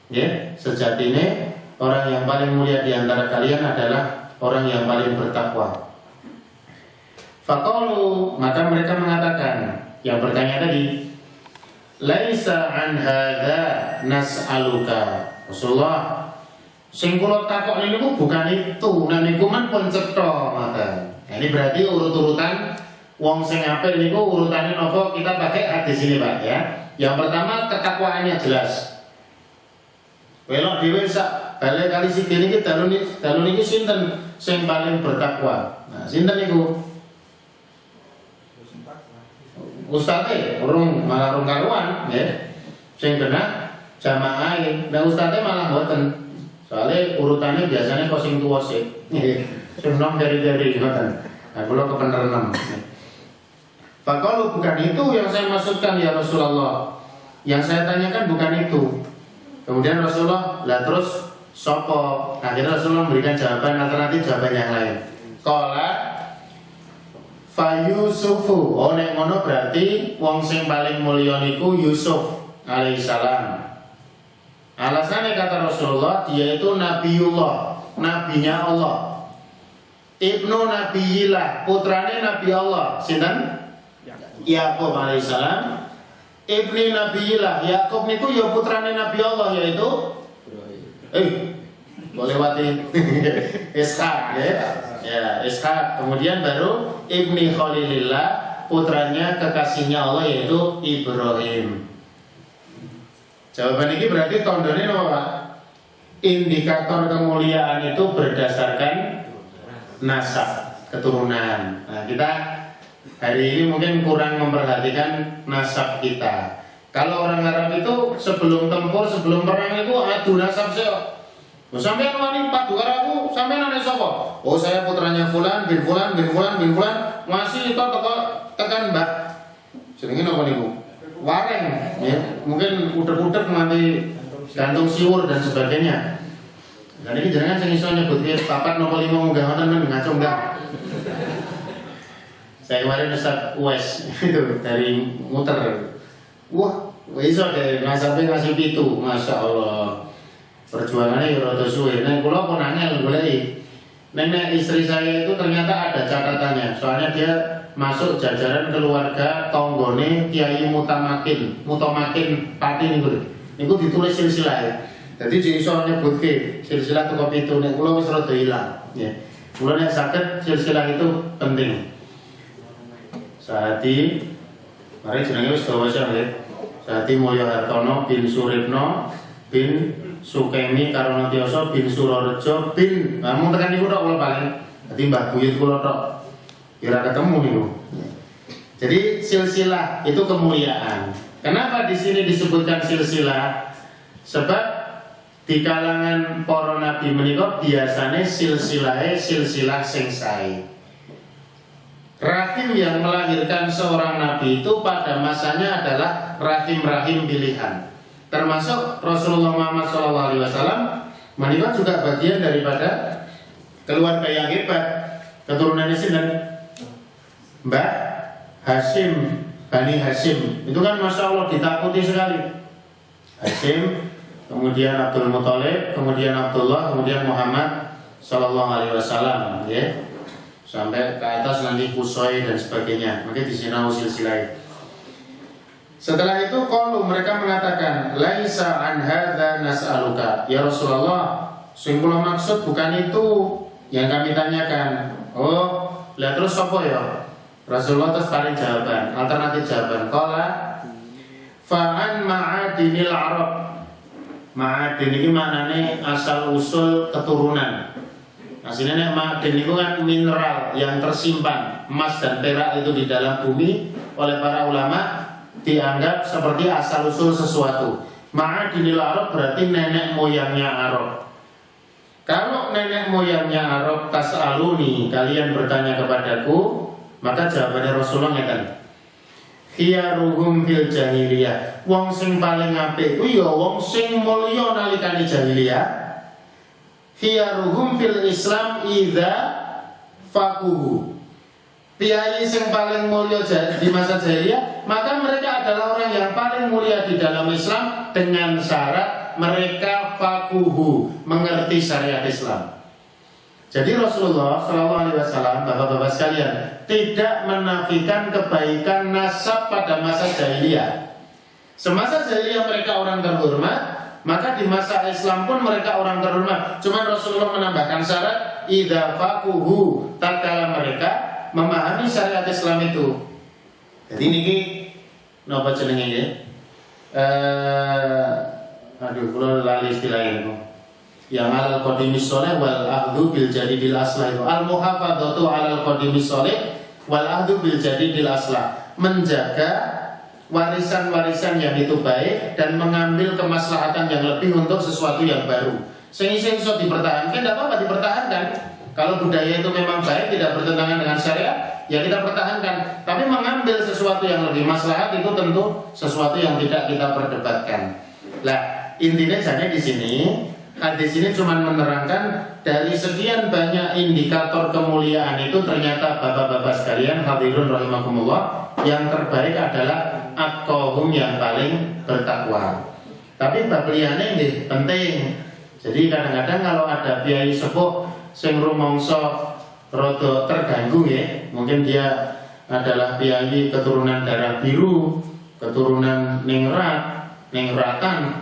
Ya, sejatinya orang yang paling mulia di antara kalian adalah orang yang paling bertakwa. Faqalu, maka mereka mengatakan, yang bertanya tadi, laisa an hadza nas'aluka. Rasulullah, sing kula takok niku bukan itu, nah niku man pun cetha maka. Nah, ini berarti urut-urutan wong sing apik niku urutane napa kita pakai hadis ini, Pak ya. Yang pertama ketakwaannya jelas. Welok dhewe sak balik kali siji niki dalu niki sinten sing paling bertakwa. Nah, sinten niku? Ustadz urung malah urung karuan ya. Sing kena jamaah nah ustadz malah mboten. Soalnya urutannya biasanya kok sing tuwa sik. Sing nom dari ngoten. Nah, kula kepener 6. Kalau bukan itu yang saya maksudkan ya Rasulullah. Yang saya tanyakan bukan itu. Kemudian Rasulullah, lah terus sopo? Akhirnya Rasulullah memberikan jawaban alternatif, jawaban yang lain. Qala fa Yusufu. Oh nek ngono berarti wong sing paling mulya niku Yusuf alaihissalam. Alasannya kata Rasulullah, dia itu Nabiullah, nabinya Allah. Ibnu Nabiyillah, putrane Nabi Allah. Sinten? Yakub alaihissalam. Ibni Nabiyillah, Yakub niku ya putrane Nabi Allah, yaitu boleh wati Ishak ya. Ya, Ishak. Kemudian baru Ibni Khalilillah, putranya kekasihnya Allah, yaitu Ibrahim. Jawaban ini berarti tandane apa, Pak? Indikator kemuliaan itu berdasarkan nasab, keturunan. Nah, kita hari ini mungkin kurang memperhatikan nasab kita. Kalau orang Arab itu sebelum tempur, sebelum perang itu adu nasab saya. Sampean wani padu karo aku, sampean ana sapa? Oh, saya putranya fulan bin fulan bin fulan bin fulan, masih itu tekan Mbak. Jenenge napa niku? Wareng ya. Mungkin utek-utek mati gantung siwur dan sebagainya. Dan ini jenengan sing iso nyebutke 4 napa 5 munggah ngoten men ngaco enggak. Saya kemarin Ustaz Uwais itu dari muter. Wah, iso deh nasabe ngasih pitu, Masya Allah. Perjuangannya ya rada suwe. Nek kula pun angel goleki. Nek istri saya itu ternyata ada catatannya. Soalnya dia masuk jajaran keluarga tonggone Kiai Mutamakin Pati niku ditulis silsilah. Jadi iso nyebutke silsilah teko pitu. Nek kula wis rada ilang, ya. Kula nek saged silsilah itu penting. Sahati, mari jenenge wis dawa ya. Sahati Mulya Hartono bin Suripno bin Sukemi Karonatyoso bin Surorejo bin namun tekan niku tok kula paling. Dadi mbah buyut kula tok. Ya ora ketemu niku. Jadi silsilah itu kemuliaan. Kenapa di sini disebutkan silsilah? Sebab di kalangan para nabi menika biasanya silsilah sing sae. Rahim yang melahirkan seorang nabi itu pada masanya adalah rahim-rahim pilihan. Termasuk Rasulullah Muhammad SAW menikah juga bagian daripada keluarga yang hebat. Keturunannya sinten? Mbak Hashim, Bani Hashim. Itu kan Masya Allah ditakuti sekali. Hashim, kemudian Abdul Muthalib, kemudian Abdullah, kemudian Muhammad SAW. Ya. sampai ke atas nanti kusoi dan sebagainya. Maka di sini silsilah. Setelah itu qalu, mereka mengatakan, laisa an hadza nas'aluka. Ya Rasulullah, sing kula maksud bukan itu yang kami tanyakan. Oh, lah terus apa ya? Rasulullah terus paling jawaban, alternatif jawaban. Qala fa'an ma'adinil Arab. Ma'adin ini maknanya asal usul keturunan. Aslinya nek ma'adin itu kan mineral yang tersimpan, emas dan perak itu di dalam bumi, oleh para ulama dianggap seperti asal usul sesuatu. Ma'adinil Arab berarti nenek moyangnya Arab. Kalau nenek moyangnya Arab tas'aluni, kalian bertanya kepadaku, maka jawabannya Rasulullah ngeten. Khiyaruhum fil jahiliyah. Wong sing paling apik ku ya wong sing mulya nalikane jahiliyah. Khiyaruhum fil Islam idza faquhu. Piyai sing paling mulia di masa jahiliyah, maka mereka adalah orang yang paling mulia di dalam Islam dengan syarat mereka faquhu, mengerti syariat Islam. Jadi Rasulullah SAW, bapak-bapak sekalian, tidak menafikan kebaikan nasab pada masa jahiliyah. Semasa jahiliyah mereka orang terhormat, maka di masa Islam pun mereka orang terhormat. Cuma Rasulullah menambahkan syarat idza faquhu, tatkala mereka memahami syariat Islam itu. Jadi niki napa jenenge nggih? Kula lali istilahnya itu. Yang alal qadimis sholih wal ahdu bil jadidil aslah itu. Al muhafadzatu alal qadimis sholih wal ahdu bil jadidil aslah. Menjaga warisan-warisan yang itu baik dan mengambil kemaslahatan yang lebih untuk sesuatu yang baru. Sehingga iso dipertahankan, tidak apa-apa dipertahankan. Kalau budaya itu memang baik, tidak bertentangan dengan syariat, ya kita pertahankan. Tapi mengambil sesuatu yang lebih maslahat itu tentu sesuatu yang tidak kita perdebatkan. Lah, intinya jadi di sini hadis ini cuma menerangkan dari sekian banyak indikator kemuliaan itu ternyata bapak-bapak sekalian hadirun rahimakumullah, yang terbaik adalah at-taqwa, yang paling bertakwa. Tapi bab liyane nggih penting. Jadi kadang-kadang kalau ada kiai sepuh sing rumangsa rada terganggu ya, mungkin dia adalah kiai keturunan darah biru, keturunan ningratan,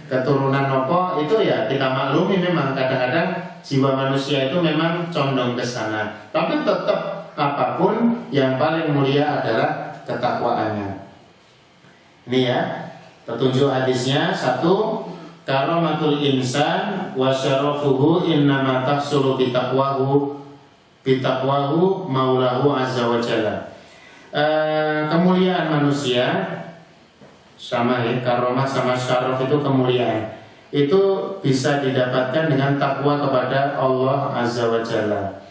keturunan nopo, itu ya kita maklumi memang kadang-kadang jiwa manusia itu memang condong ke sana. Tapi tetap apapun yang paling mulia adalah ketakwaannya. Ini ya petunjuk hadisnya. Satu, karamatul insan wa syarafuhu innama tahsulu bitaqwahu maulahu azza wa jalla. Kemuliaan manusia sama ya, karomah sama syaraf itu kemuliaan, itu bisa didapatkan dengan takwa kepada Allah azza wa jalla.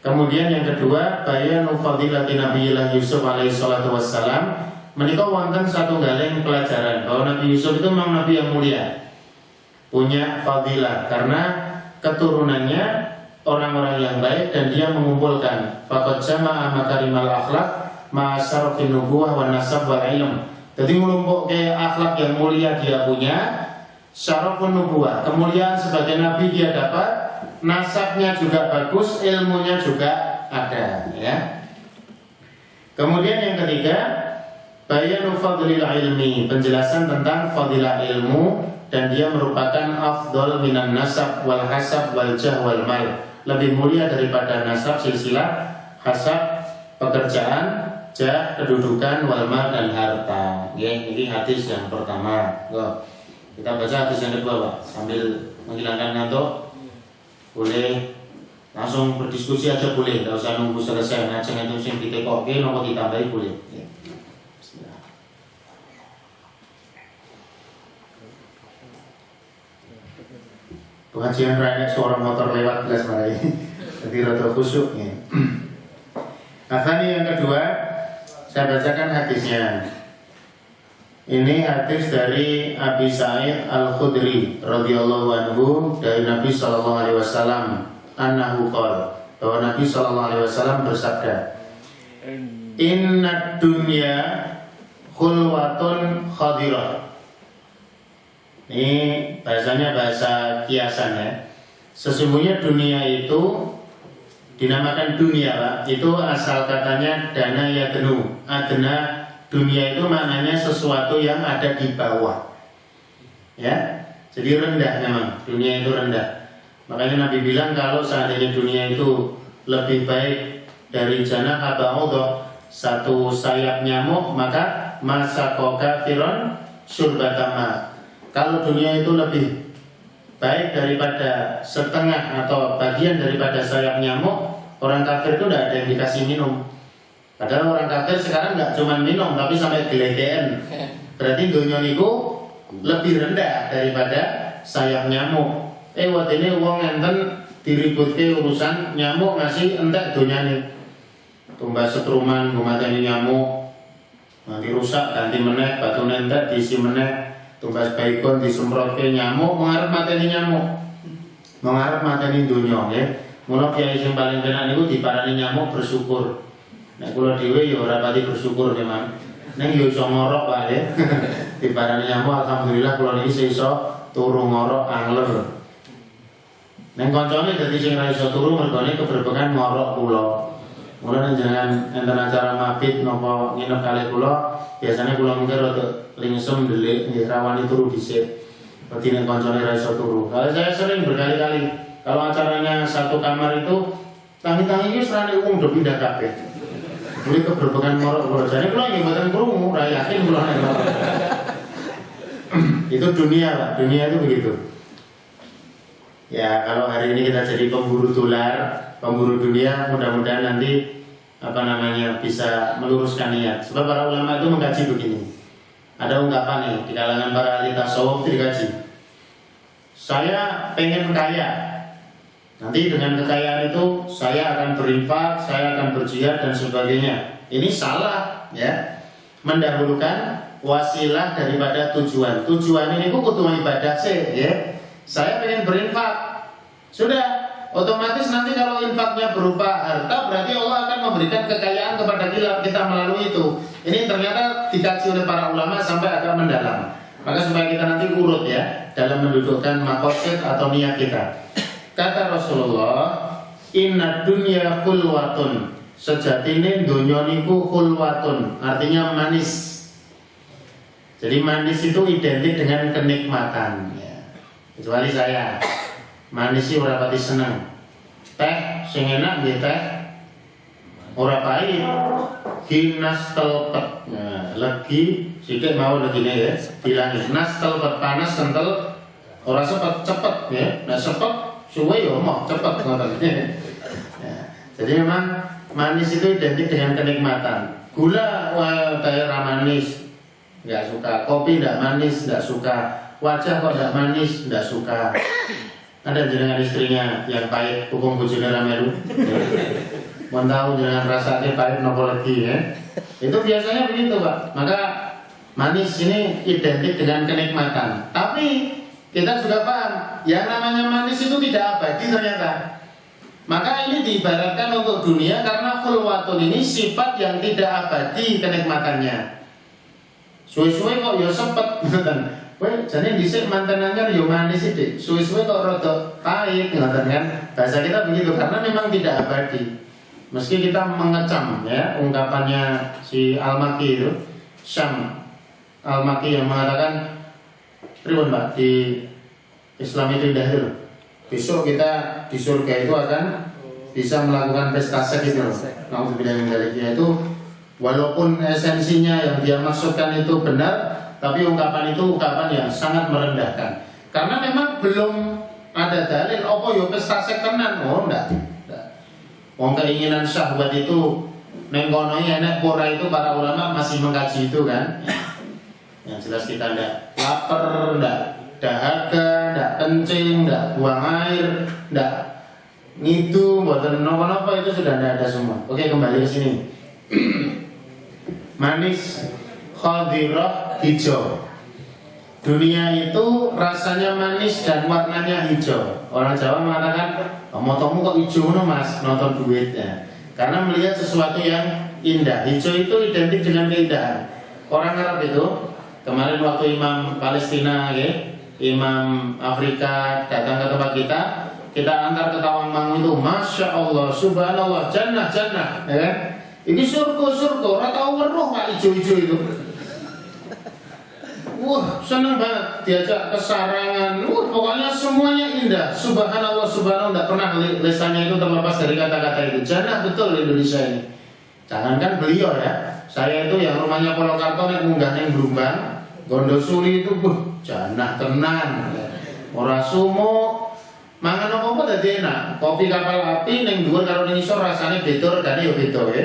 Kemudian yang kedua, bayanu fadilati Nabiyillah Yusuf alaihi salatu wassalam. Menikah wonten satu galeng pelajaran bahwa Nabi Yusuf itu memang Nabi yang mulia, punya fadilah karena keturunannya orang-orang yang baik dan dia mengumpulkan faqad jama'a makarimal akhlaq ma'a syarafin nubuwah wan nasab wal ilm. Jadi mengumpulkan akhlak yang mulia dia punya, syarafun nubuwah, kemuliaan sebagai nabi dia dapat, nasabnya juga bagus, ilmunya juga ada ya. Kemudian yang ketiga, bayanu fadlil ilmi, penjelasan tentang fadilah ilmu, dan dia merupakan afdal minan nasab wal hasab wal jah wal mal, lebih mulia daripada nasab silsilah, hasab pekerjaan, jah kedudukan, wal mal dan harta. Ya, ini hadis yang pertama. Kita baca hadis yang kedua, Pak, sambil menghilangkan ngantuk. Boleh langsung berdiskusi aja boleh, tidak usah nunggu selesai. Ngajeng itu sing ditekoke nopo ditambahi boleh. Ya. Pengajian rakyat suara motor lewat belas marai. Jadi rada khusyuk ya. Akhirnya yang kedua, saya bacakan hadisnya. Ini hadis dari Abi Sa'id Al-Khudri radhiyallahu anhu dari Nabi sallallahu alaihi wasallam, annahu qala, bahwa Nabi sallallahu alaihi wasallam bersabda, "Innad dunya khulwatun khadirah." Ini bahasanya bahasa kiasan ya. Sesungguhnya dunia itu dinamakan dunia, Pak. Itu asal katanya dana yadnu. Adna, dunia itu maknanya sesuatu yang ada di bawah. Ya. Jadi rendah memang, dunia itu rendah. Makanya Nabi bilang kalau seandainya dunia itu lebih baik dari janah ba'udah, satu sayap nyamuk, maka masaqaka firon surbatama. Kalau dunia itu lebih baik daripada setengah atau bagian daripada sayap nyamuk, orang kafir itu tidak ada yang dikasih minum. Padahal orang kafir sekarang nggak cuma minum, tapi sampai gelegean. Berarti dunia itu lebih rendah daripada sayap nyamuk. Waktu ini uang enten diributke urusan nyamuk ngasih entek dunia nih. Tumbas setruman gumateni nyamuk, nanti rusak ganti meneh, batu nentek diisi meneh. Tumbas baikon disemprotke nyamuk, mengharap mateni nyamuk, mengharap mateni dunia ya. Mula kiai sing paling penak niku diparani nyamuk bersyukur. Nek kula dhewe ya ora pati bersyukur memang. Ning yo iso ngorok wae. Diparani nyamuk alhamdulillah kula niki iso turu ngorok angler. Ning kancane dadi sing ora iso turu mergone keberbekan ngorok kula. Mula jangan enten acara mabit napa nginep kalih kula, biasanya kula mungkin rada lingsem delik nggih rawani turu dhisik. Dadi nek kancane ra iso turu. Kalau saya sering berkali-kali kalau acaranya satu kamar itu tangi-tangi iki serane wong do pindah kabeh. Mulai keberbekan ngorok kula. Jane kula nggih mboten krungu, ra yakin kula nek itu dunia, Pak. Dunia itu begitu. Ya, kalau hari ini kita jadi pemburu dolar, pemburu dunia, mudah-mudahan nanti bisa meluruskan niat. Sebab para ulama itu mengkaji begini. Ada ungkapan nih di kalangan para ahli tasawuf dikaji. Saya pengen kaya. Nanti dengan kekayaan itu saya akan berinfak, saya akan berjihad dan sebagainya. Ini salah, ya. Mendahulukan wasilah daripada tujuan. Tujuan ini kudu ibadah sih, ya. Saya pengen berinfak. Sudah, otomatis nanti kalau infaknya berupa harta, berarti Allah akan memberikan kekayaan kepada kita melalui itu. Ini ternyata dikaji oleh para ulama sampai agak mendalam. Maka supaya kita nanti urut ya dalam mendudukkan maqasid atau niat kita. Kata Rasulullah, inna dunya khulwatun. Sejatine donya niku khulwatun, artinya manis. Jadi manis itu identik dengan kenikmatan. Kecuali saya manis sih ora pati seneng. Teh sing enak nggih teh ora pahit. Ginas telpet. Nah, legi sithik mau legine ya. Dilangi nas telpet panas kental ora cepet ya. Nah cepet suwe ya mau cepet ngoten. Ya, jadi memang manis itu identik dengan kenikmatan. Gula wah kayak manis enggak suka. Kopi enggak manis enggak suka. Wajah kok tidak manis, tidak suka. Ada jenengan istrinya yang pahit, hukum bojone ramelu. Mau tahu jenengan rasanya pahit nopo lagi ya. Itu biasanya begitu, Pak. Maka manis ini identik dengan kenikmatan. Tapi kita juga paham, yang namanya manis itu tidak abadi ternyata. Maka ini diibaratkan untuk dunia karena khulwatun ini sifat yang tidak abadi kenikmatannya. Suwe-suwe kok ya sepet ngoten. Kowe jane dhisik manten anyar yo manis sithik. Suwe-suwe kok rada pahit ngoten kan. Bahasa kita begitu karena memang tidak abadi. Meski kita mengecam ya ungkapannya si Al-Maki itu, Syam Al-Maki yang mengatakan pripun Pak di Islam itu indah itu. Besok kita di surga itu akan bisa melakukan pesta seks itu. Nauzubillah min dzalik, yaitu walaupun esensinya yang dia maksudkan itu benar, tapi ungkapan itu ungkapan yang sangat merendahkan. Karena memang belum ada dalil apa yo pesta seks tenan. Oh enggak. Wong keinginan syahwat itu neng kono enek pora itu para ulama masih mengkaji itu kan. Yang jelas kita enggak lapar, enggak dahaga, enggak kencing, enggak buang air, enggak ngidu, mboten napa-napa itu sudah ada semua. Oke, kembali ke sini. Manis khadirah hijau. Dunia itu rasanya manis dan warnanya hijau. Orang Jawa mengatakan, motomu kok hijau no mas, nonton duit ya. Karena melihat sesuatu yang indah. Hijau itu identik dengan keindahan. Orang Arab itu kemarin waktu Imam Palestina ya, Imam Afrika datang ke tempat kita kita antar ke Tawangmangu itu, masya Allah, subhanallah, jannah, ya kan? Ini surga, orang tahu weruh Pak ijo-ijo itu. Wah, seneng banget diajak ke sarangan. Pokoknya semuanya indah. Subhanallah, tidak pernah lisannya itu terlepas dari kata-kata itu. Jannah betul Indonesia ini. Jangankan beliau ya. Saya itu yang rumahnya Polokarto nek munggah ning Blumbang, Gondosuli itu jannah tenan. Ora sumo mangan apa-apa dadi enak. Kopi kapal api ning dhuwur karo ning isor rasane beda, regane yo beda ya.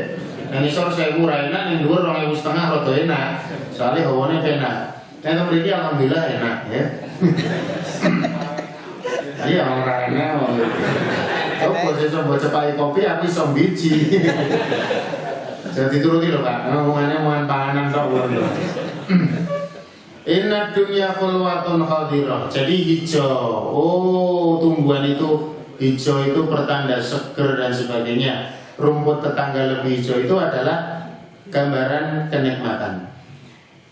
Ning isor 1000 ra enak, ning dhuwur 2500 rada enak. Soale hawane penak. Nek mriki alhamdulillah enak ya. Iya ora enak. Oh, proses mbok cepaki kopi aku iso biji. Jadi turuti lho Pak, ngomongannya mohon panganan tok lho. Inna dunya khulwatun khadirah. Jadi hijau. Oh, tumbuhan itu hijau itu pertanda seger dan sebagainya. Rumput tetangga lebih hijau itu adalah gambaran kenikmatan.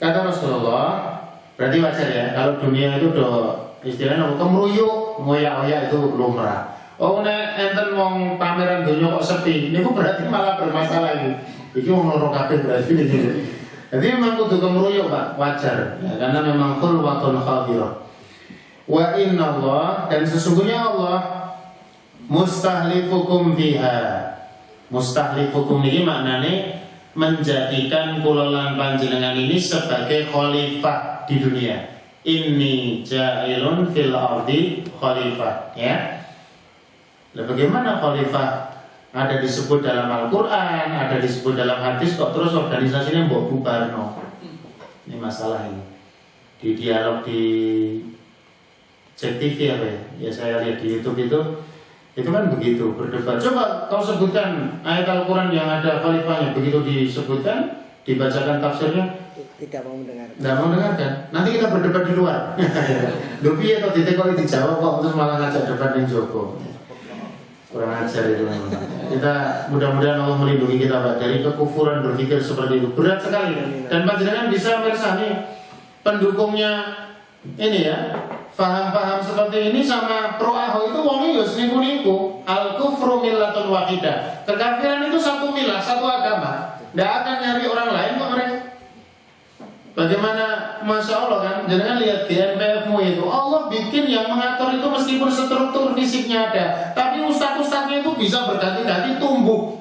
Kata Rasulullah, berarti wajar ya kalau dunia itu do istilahnya kemruyuk, ngoyak-ngoyak itu lumrah. Oh nek enten wong pameran dunia kok sepi, niku berarti malah bermasalah ini. Iki wong loro kabeh berarti iki. Jadi memang kudu kemruyuk Pak, wajar. Ya, karena memang khulwatun khadirah. Wa inna Allah, dan sesungguhnya Allah mustahlifukum fiha. Mustahlifukum ini maknanya menjadikan kulolan panjenengan ini sebagai khalifah di dunia. Inni ja'ilun fil ardi khalifah, ya. Nah, bagaimana khalifah ada disebut dalam Al-Quran, ada disebut dalam hadis, kok terus organisasinya mbok bubarno? Ini masalah ini. Di dialog di Cek TV apa ya? Ya saya lihat di YouTube itu kan begitu berdebat. Coba kau sebutkan ayat Al-Quran yang ada khalifahnya, begitu disebutkan, dibacakan tafsirnya, tidak mau mendengar. Tidak mau mendengarkan. Nanti kita berdebat di luar. Dupi atau ditekoli dijawab kok terus malah ngajak debat yang Joko. Kurang ajar itu memang. Kita mudah-mudahan Allah melindungi kita Pak dari kekufuran berpikir seperti itu. Berat sekali. Dan panjenengan bisa mersani pendukungnya ini ya, paham-paham seperti ini sama pro Ahok itu wong yo niku-niku. Al-kufru millatun wahidah. Kekafiran itu satu milah, satu agama. Tidak akan nyari orang lain kok mereka. Bagaimana, Masya Allah kan, jangan lihat di NPF-mu itu Allah bikin yang mengatur itu meskipun struktur fisiknya ada, tapi ustadz-ustadznya itu bisa berganti-ganti tumbuh.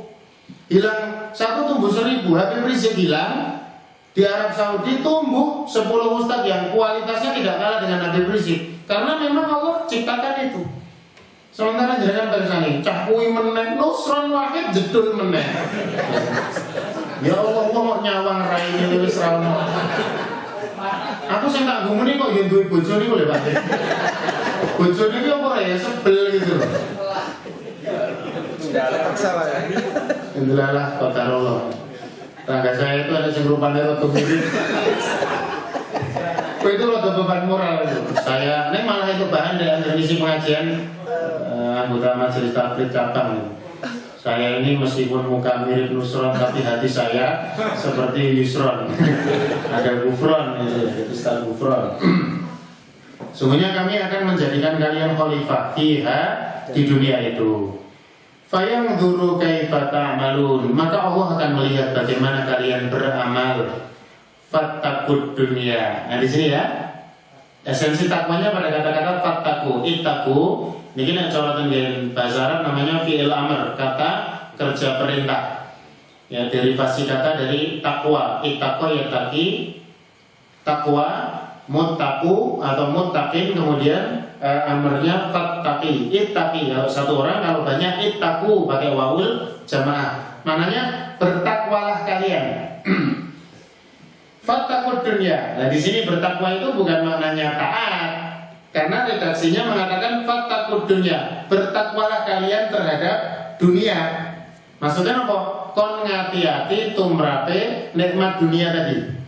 Hilang satu tumbuh 1000, Habib Rizik hilang, di Arab Saudi tumbuh 10 ustadz yang kualitasnya tidak kalah dengan Habib Rizik. Karena memang Allah ciptakan itu. Sementara jangan bersani, cahkui meneng, nusron wahid jedul meneng. Ya Allah, kok nyawang rai ini wis ra ono. Aku sing tak ngomong kok yen duwe bojo niku lho Pak. Bojo niku apa ya sebel gitu. Sudah paksa Pak. Alhamdulillah qadarullah. Tangga saya itu ada sing rupane rada mirip. Kok itu rada beban moral itu. Saya ini malah itu bahan dari misi pengajian anggota majelis taklim cabang itu. Saya ini meskipun muka mirip Nusron tapi hati saya seperti Yusron. Ada Gufron itu, Ustaz Gufron. Sungguhnya kami akan menjadikan kalian khalifah fiha di dunia itu. Fayanzuru kaifa ta'malun. Maka Allah akan melihat bagaimana kalian beramal. Fattaqud dunya. Nah di sini ya. Esensi takwanya pada kata-kata fattaku, ittaku. Ini yang colatan di bahasa Arab namanya fi'il amr, kata kerja perintah. Ya, derivasi kata dari takwa. Ittaqwa yattaqi, takwa, muttaqu atau muttaqin, kemudian amrnya fattaqi, ittaqi. Kalau satu orang, kalau banyak ittaqu pakai wawul jamaah. Maknanya bertakwalah kalian. Fattaqud dunya. Nah, di sini bertakwa itu bukan maknanya taat. Karena redaksinya mengatakan fattaqud dunya, bertakwalah kalian terhadap dunia. Maksudnya apa? Kon ngati-hati tumrape nikmat dunia tadi.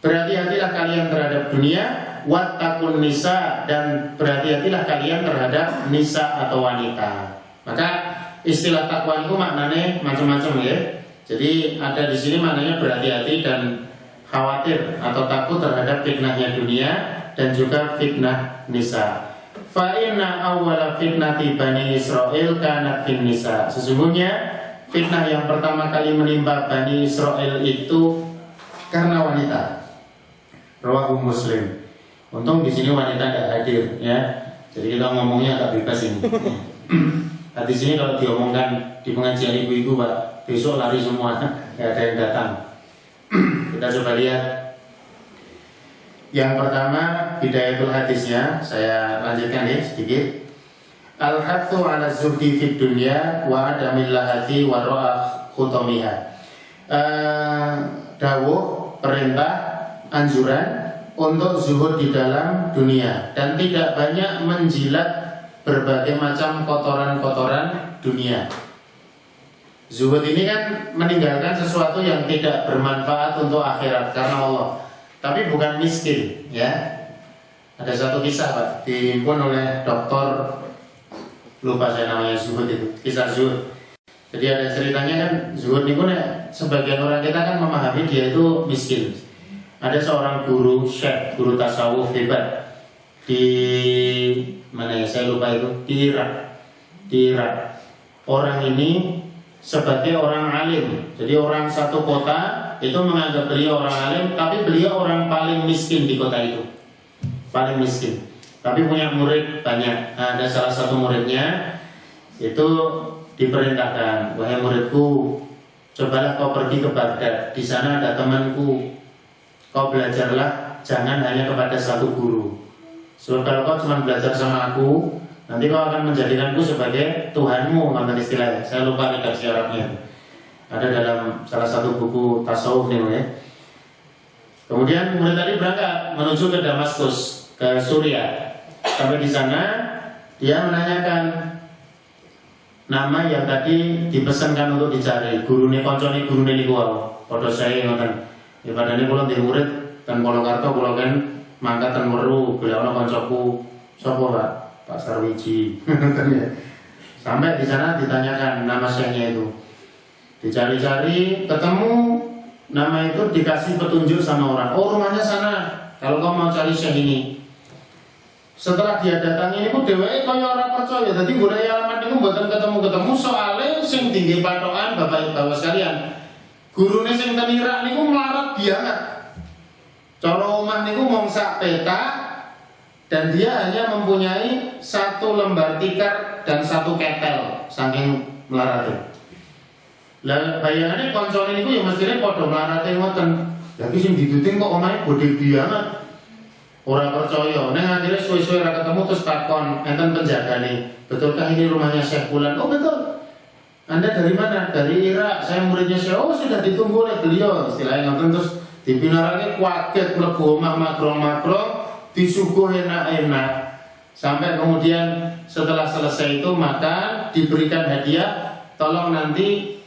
Berhati-hatilah kalian terhadap dunia, wattaqun nisa, dan berhati-hatilah kalian terhadap nisa atau wanita. Maka istilah takwa itu maknanya macam-macam ya. Jadi ada di sini maknanya berhati-hati dan khawatir atau takut terhadap fitnahnya dunia dan juga fitnah nisa. fa inna awwala fitnati Bani Israil kanat fin nisa. Sesungguhnya fitnah yang pertama kali menimpa Bani Israil itu karena wanita. Rawahu Muslim. Untung di sini wanita tidak hadir, ya. Jadi kita ngomongnya agak bebas ini. Di sini kalau diomongkan di pengajian ibu-ibu, Pak, besok lari semua, nggak ada yang datang. Kita coba lihat. Yang pertama, bidayatul hadisnya, saya lanjutkan ya sedikit. Al-hathu ala zuhdi fid dunya wa adamil lahati wa ra'ah khutamiha. Dawuh, perintah, anjuran untuk zuhud di dalam dunia dan tidak banyak menjilat berbagai macam kotoran-kotoran dunia. Zuhud ini kan meninggalkan sesuatu yang tidak bermanfaat untuk akhirat karena Allah. Tapi bukan miskin, ya. Ada satu kisah, Pak, dihimpun oleh dokter, lupa saya namanya, zuhud itu, kisah zuhud. Jadi ada ceritanya kan, zuhud itu sebagian orang kita kan memahami dia itu miskin. Ada seorang guru syekh, guru tasawuf hebat di mana ya, saya lupa itu, di Irak. Orang ini sebagai orang alim, jadi orang satu kota itu menganggap beliau orang alim, tapi beliau orang paling miskin di kota itu, paling miskin. Tapi punya murid banyak. Nah, ada salah satu muridnya itu diperintahkan, wahai muridku, cobalah kau pergi ke Baghdad. Di sana ada temanku. Kau belajarlah, jangan hanya kepada satu guru. Sebab kalau kau cuma belajar sama aku, nanti kau akan menjadikanku sebagai Tuhanmu, kata istilahnya. Saya lupa redaksi Arabnya. Ada dalam salah satu buku tasawuf nih, ya. Kemudian murid tadi berangkat menuju ke Damaskus, ke Suriah. Sampai di sana dia menanyakan nama yang tadi dipesankan untuk dicari. Gurune koncone gurune niku wae. Padha saya ngoten. Ya padane kula ndek murid ten Polokarto kula kan mangkat ten Meru, beliau ana kancaku sapa, Pak? Pak Sarwiji. Sampai di sana ditanyakan nama syekhnya itu. Dicari-cari, ketemu nama itu, dikasih petunjuk sama orang. Oh, rumahnya sana. Kalau kau mau cari syekh ini. Setelah dia datang ini, ku dheweke kaya ora percaya. Dadi golek alamat niku mboten ketemu-ketemu soalnya sing tinggi patokan Bapak-bapak sekalian. Gurune sing ten Irak niku melarat banget. Cara omah niku mung sak peta dan dia hanya mempunyai satu lembar tikar dan satu ketel saking melarate. Lah bayangane koncone niku ya mestine padha melarate ngoten. Lah iki sing diduting kok omahe bodhe banget. Ora percaya. Ning akhire suwe-suwe ora ketemu terus takon, enten penjagane. Betulkah ini rumahnya Syekh Fulan? Oh betul. Anda dari mana? Dari Irak. Saya muridnya Syekh. Oh sudah ditunggu oleh beliau. Istilahnya ngoten terus dipinarake kaget mlebu omah makrong-makrong, disuguh enak-enak. Sampai kemudian setelah selesai itu maka diberikan hadiah. Tolong nanti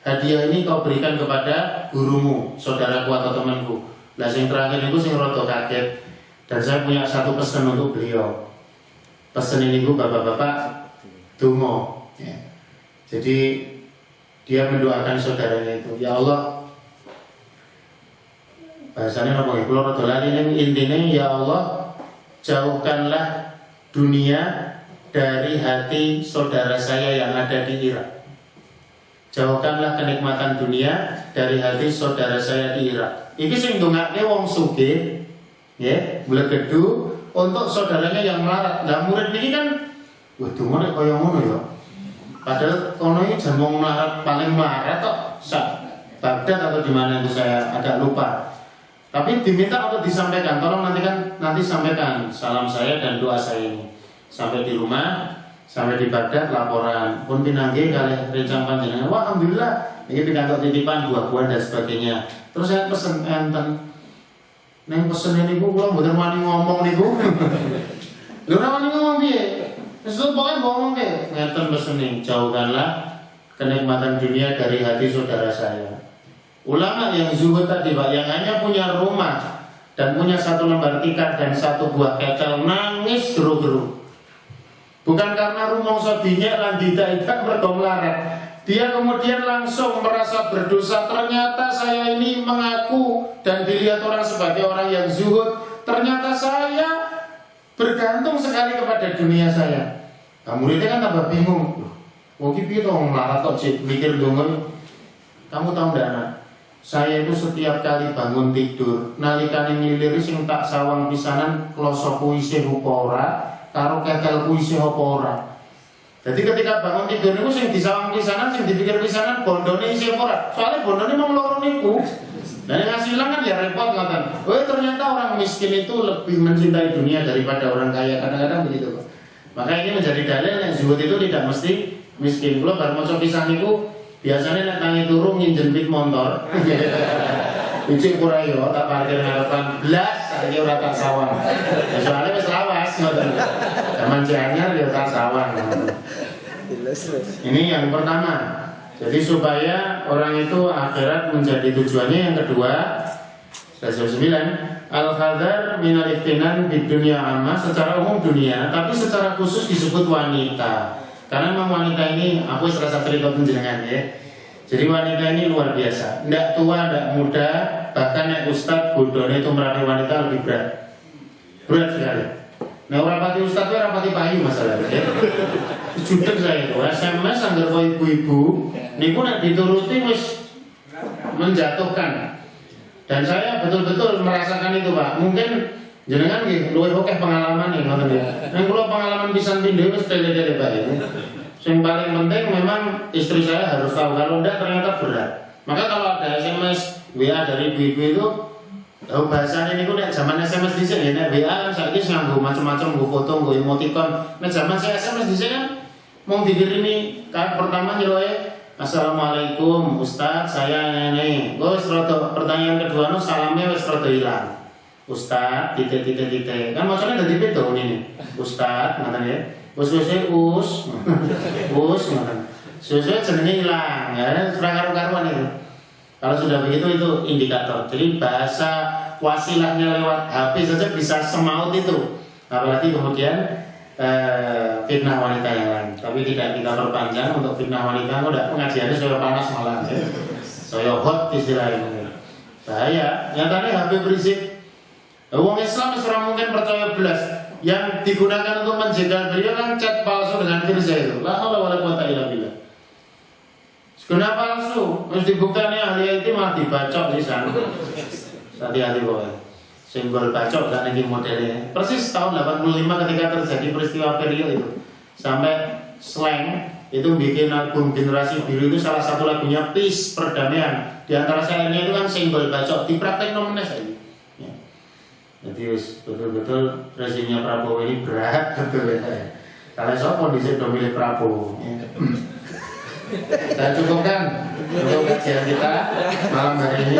hadiah ini kau berikan kepada gurumu, saudaraku atau temanku. Lah sing terakhir itu sing rada kaget. Dan saya punya satu pesan untuk beliau. Pesan ini bapak-bapak donga. Ya. Jadi dia mendoakan saudaranya itu, ya Allah. Bahasanya apa ya? Kula rada lali intine, ya Allah, jauhkanlah dunia dari hati saudara saya yang ada di Irak. Jauhkanlah kenikmatan dunia dari hati saudara saya di Irak. Iki sing ndongake wong sugih, ya, blegedu untuk saudaranya yang melarat. Lah murid niki kan, wah donga nek kaya ngono ya. Padahal kono iki jan wong melarat paling melarat tok sak Baghdad atau di mana itu saya agak lupa. Tapi diminta untuk disampaikan, tolong nanti sampaikan salam saya dan doa saya ini. Sampai di rumah, sampai di Baghdad laporan pun pinangge kalih rencang panjenengan. Wah alhamdulillah ini pikantuk titipan buah-buahan dan sebagainya. Terus saya pesen enten neng pesen ini kula mboten wani ngomong niku. Lho ora wani ngomong piye? Wis pokoke ngomong ke ngeten pesen jauhkanlah kenikmatan dunia dari hati saudara saya. Ulama yang zuhud tadi, Pak, yang hanya punya rumah dan punya satu lembar tikar dan satu buah ketel, nangis geru-geru. Bukan karena rumangsa dinyek lan didak-idak mergo melarat. Dia kemudian langsung merasa berdosa. Ternyata saya ini mengaku dan dilihat orang sebagai orang yang zuhud. Ternyata saya bergantung sekali kepada dunia saya. Nah, muridnya kan tambah bingung. Wong iki piye to melarat kok mikir dongo. Kamu tahu ndak anak? Saya itu setiap kali bangun tidur, nalikane ngiliri sing tak sawang pisanan kloso kuwi isih apa ora, karo kekel kuwi isih apa ora. Jadi ketika bangun tidur niku sing disawang pisanan, sing dipikir pisanan bondone isih apa ora. Soale bondone mung loro niku. Dan yang ngasilang kan ya repot ngoten. Oh, ternyata orang miskin itu lebih mencintai dunia daripada orang kaya, kadang-kadang begitu kok. Maka ini menjadi dalil yang zuhud itu tidak mesti miskin. Kalau bar maca pisang itu biasanya nek tangi turu nginjen pit motor. Ijik ora yo tak parkir ngarepan blas saiki ora tak sawang. Ya soalnya wis lawas ngoten. Zaman anyar ya tak sawang. Ini yang pertama. Jadi supaya orang itu akhirat menjadi tujuannya. Yang kedua, 9 al-hadar minal iftinan di dunia amma, secara umum dunia, tapi secara khusus disebut wanita. Karena memang wanita ini, aku serasa cerita penjenengan ya. Jadi wanita ini luar biasa, ndak tua, ndak muda, bahkan yang ustadz bodone itu merapi wanita lebih berat, berat sekali. Nah rapati ustadz itu rapati payu masalahnya. Judek saya itu, SMS anggar kau ibu-ibu, niku nak dituruti wis menjatuhkan. Dan saya betul-betul merasakan itu Pak. Mungkin jenengan nggih luwih akeh pengalaman nih ngoten ya. Nek kula pengalaman pisan pindho wis tele-tele Pak. Yang paling penting memang istri saya harus tahu, kalau enggak ternyata berat. Maka kalau ada SMS WA dari ibu-ibu itu, tahu bahasanya ini nek zaman SMS dhisik ya, nek WA kan saiki nganggo macam-macam, nggo foto, nggo emoticon. Nek zaman saya SMS dhisik kan mau dikirimi kan pertama nyeloe Assalamualaikum Ustaz, saya ini. Wis rada pertanyaan kedua no salamnya wis rada ilang. Ustaz titik. Kan macamnya dadi beda ini. Ustaz ngoten ya. Us ngoten. Sesuai jenenge ilang ya, ora karo-karuan itu. Kalau sudah begitu itu indikator. Jadi bahasa wasilahnya lewat HP saja bisa semaut itu. Apalagi kemudian fitnah wanita yang lain. Tapi tidak kita perpanjang untuk fitnah wanita. Udah pengajiannya saya panas malah ya. Saya hot istilahnya. Bahaya. Nyatanya HP berisik. Wong Islam seorang mungkin percaya belas. Yang digunakan untuk menjegal beliau kan chat palsu dengan firza itu. La haula wala quwata illa billah. Guna palsu, harus dibuktikannya ahli itu malah dibacok di sana. Hati-hati pokoknya. Simbol bacok dan ini modelnya. Persis tahun 85 ketika terjadi peristiwa Perio itu. Sampai slang itu bikin album Generasi Biru itu salah satu lagunya Peace, perdamaian. Di antara syairnya itu kan simbol bacok. Dipraktek nomornya saya. Ya. Jadi betul-betul rezimnya Prabowo ini berat betul ya. Kalau soal kondisi udah milih Prabowo. Ya. Saya cukupkan untuk kajian kita malam hari ini.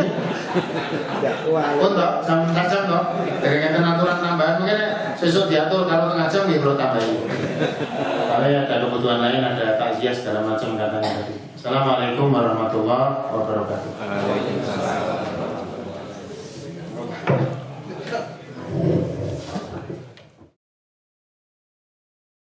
Untuk jam toh, dengan aturan tambahan mungkin sesuk diatur kalau tengah jam ya perlu tambahin. Kalau ada kebutuhan lain, ada takziah segala macam katanya tadi. Assalamualaikum warahmatullahi wabarakatuh.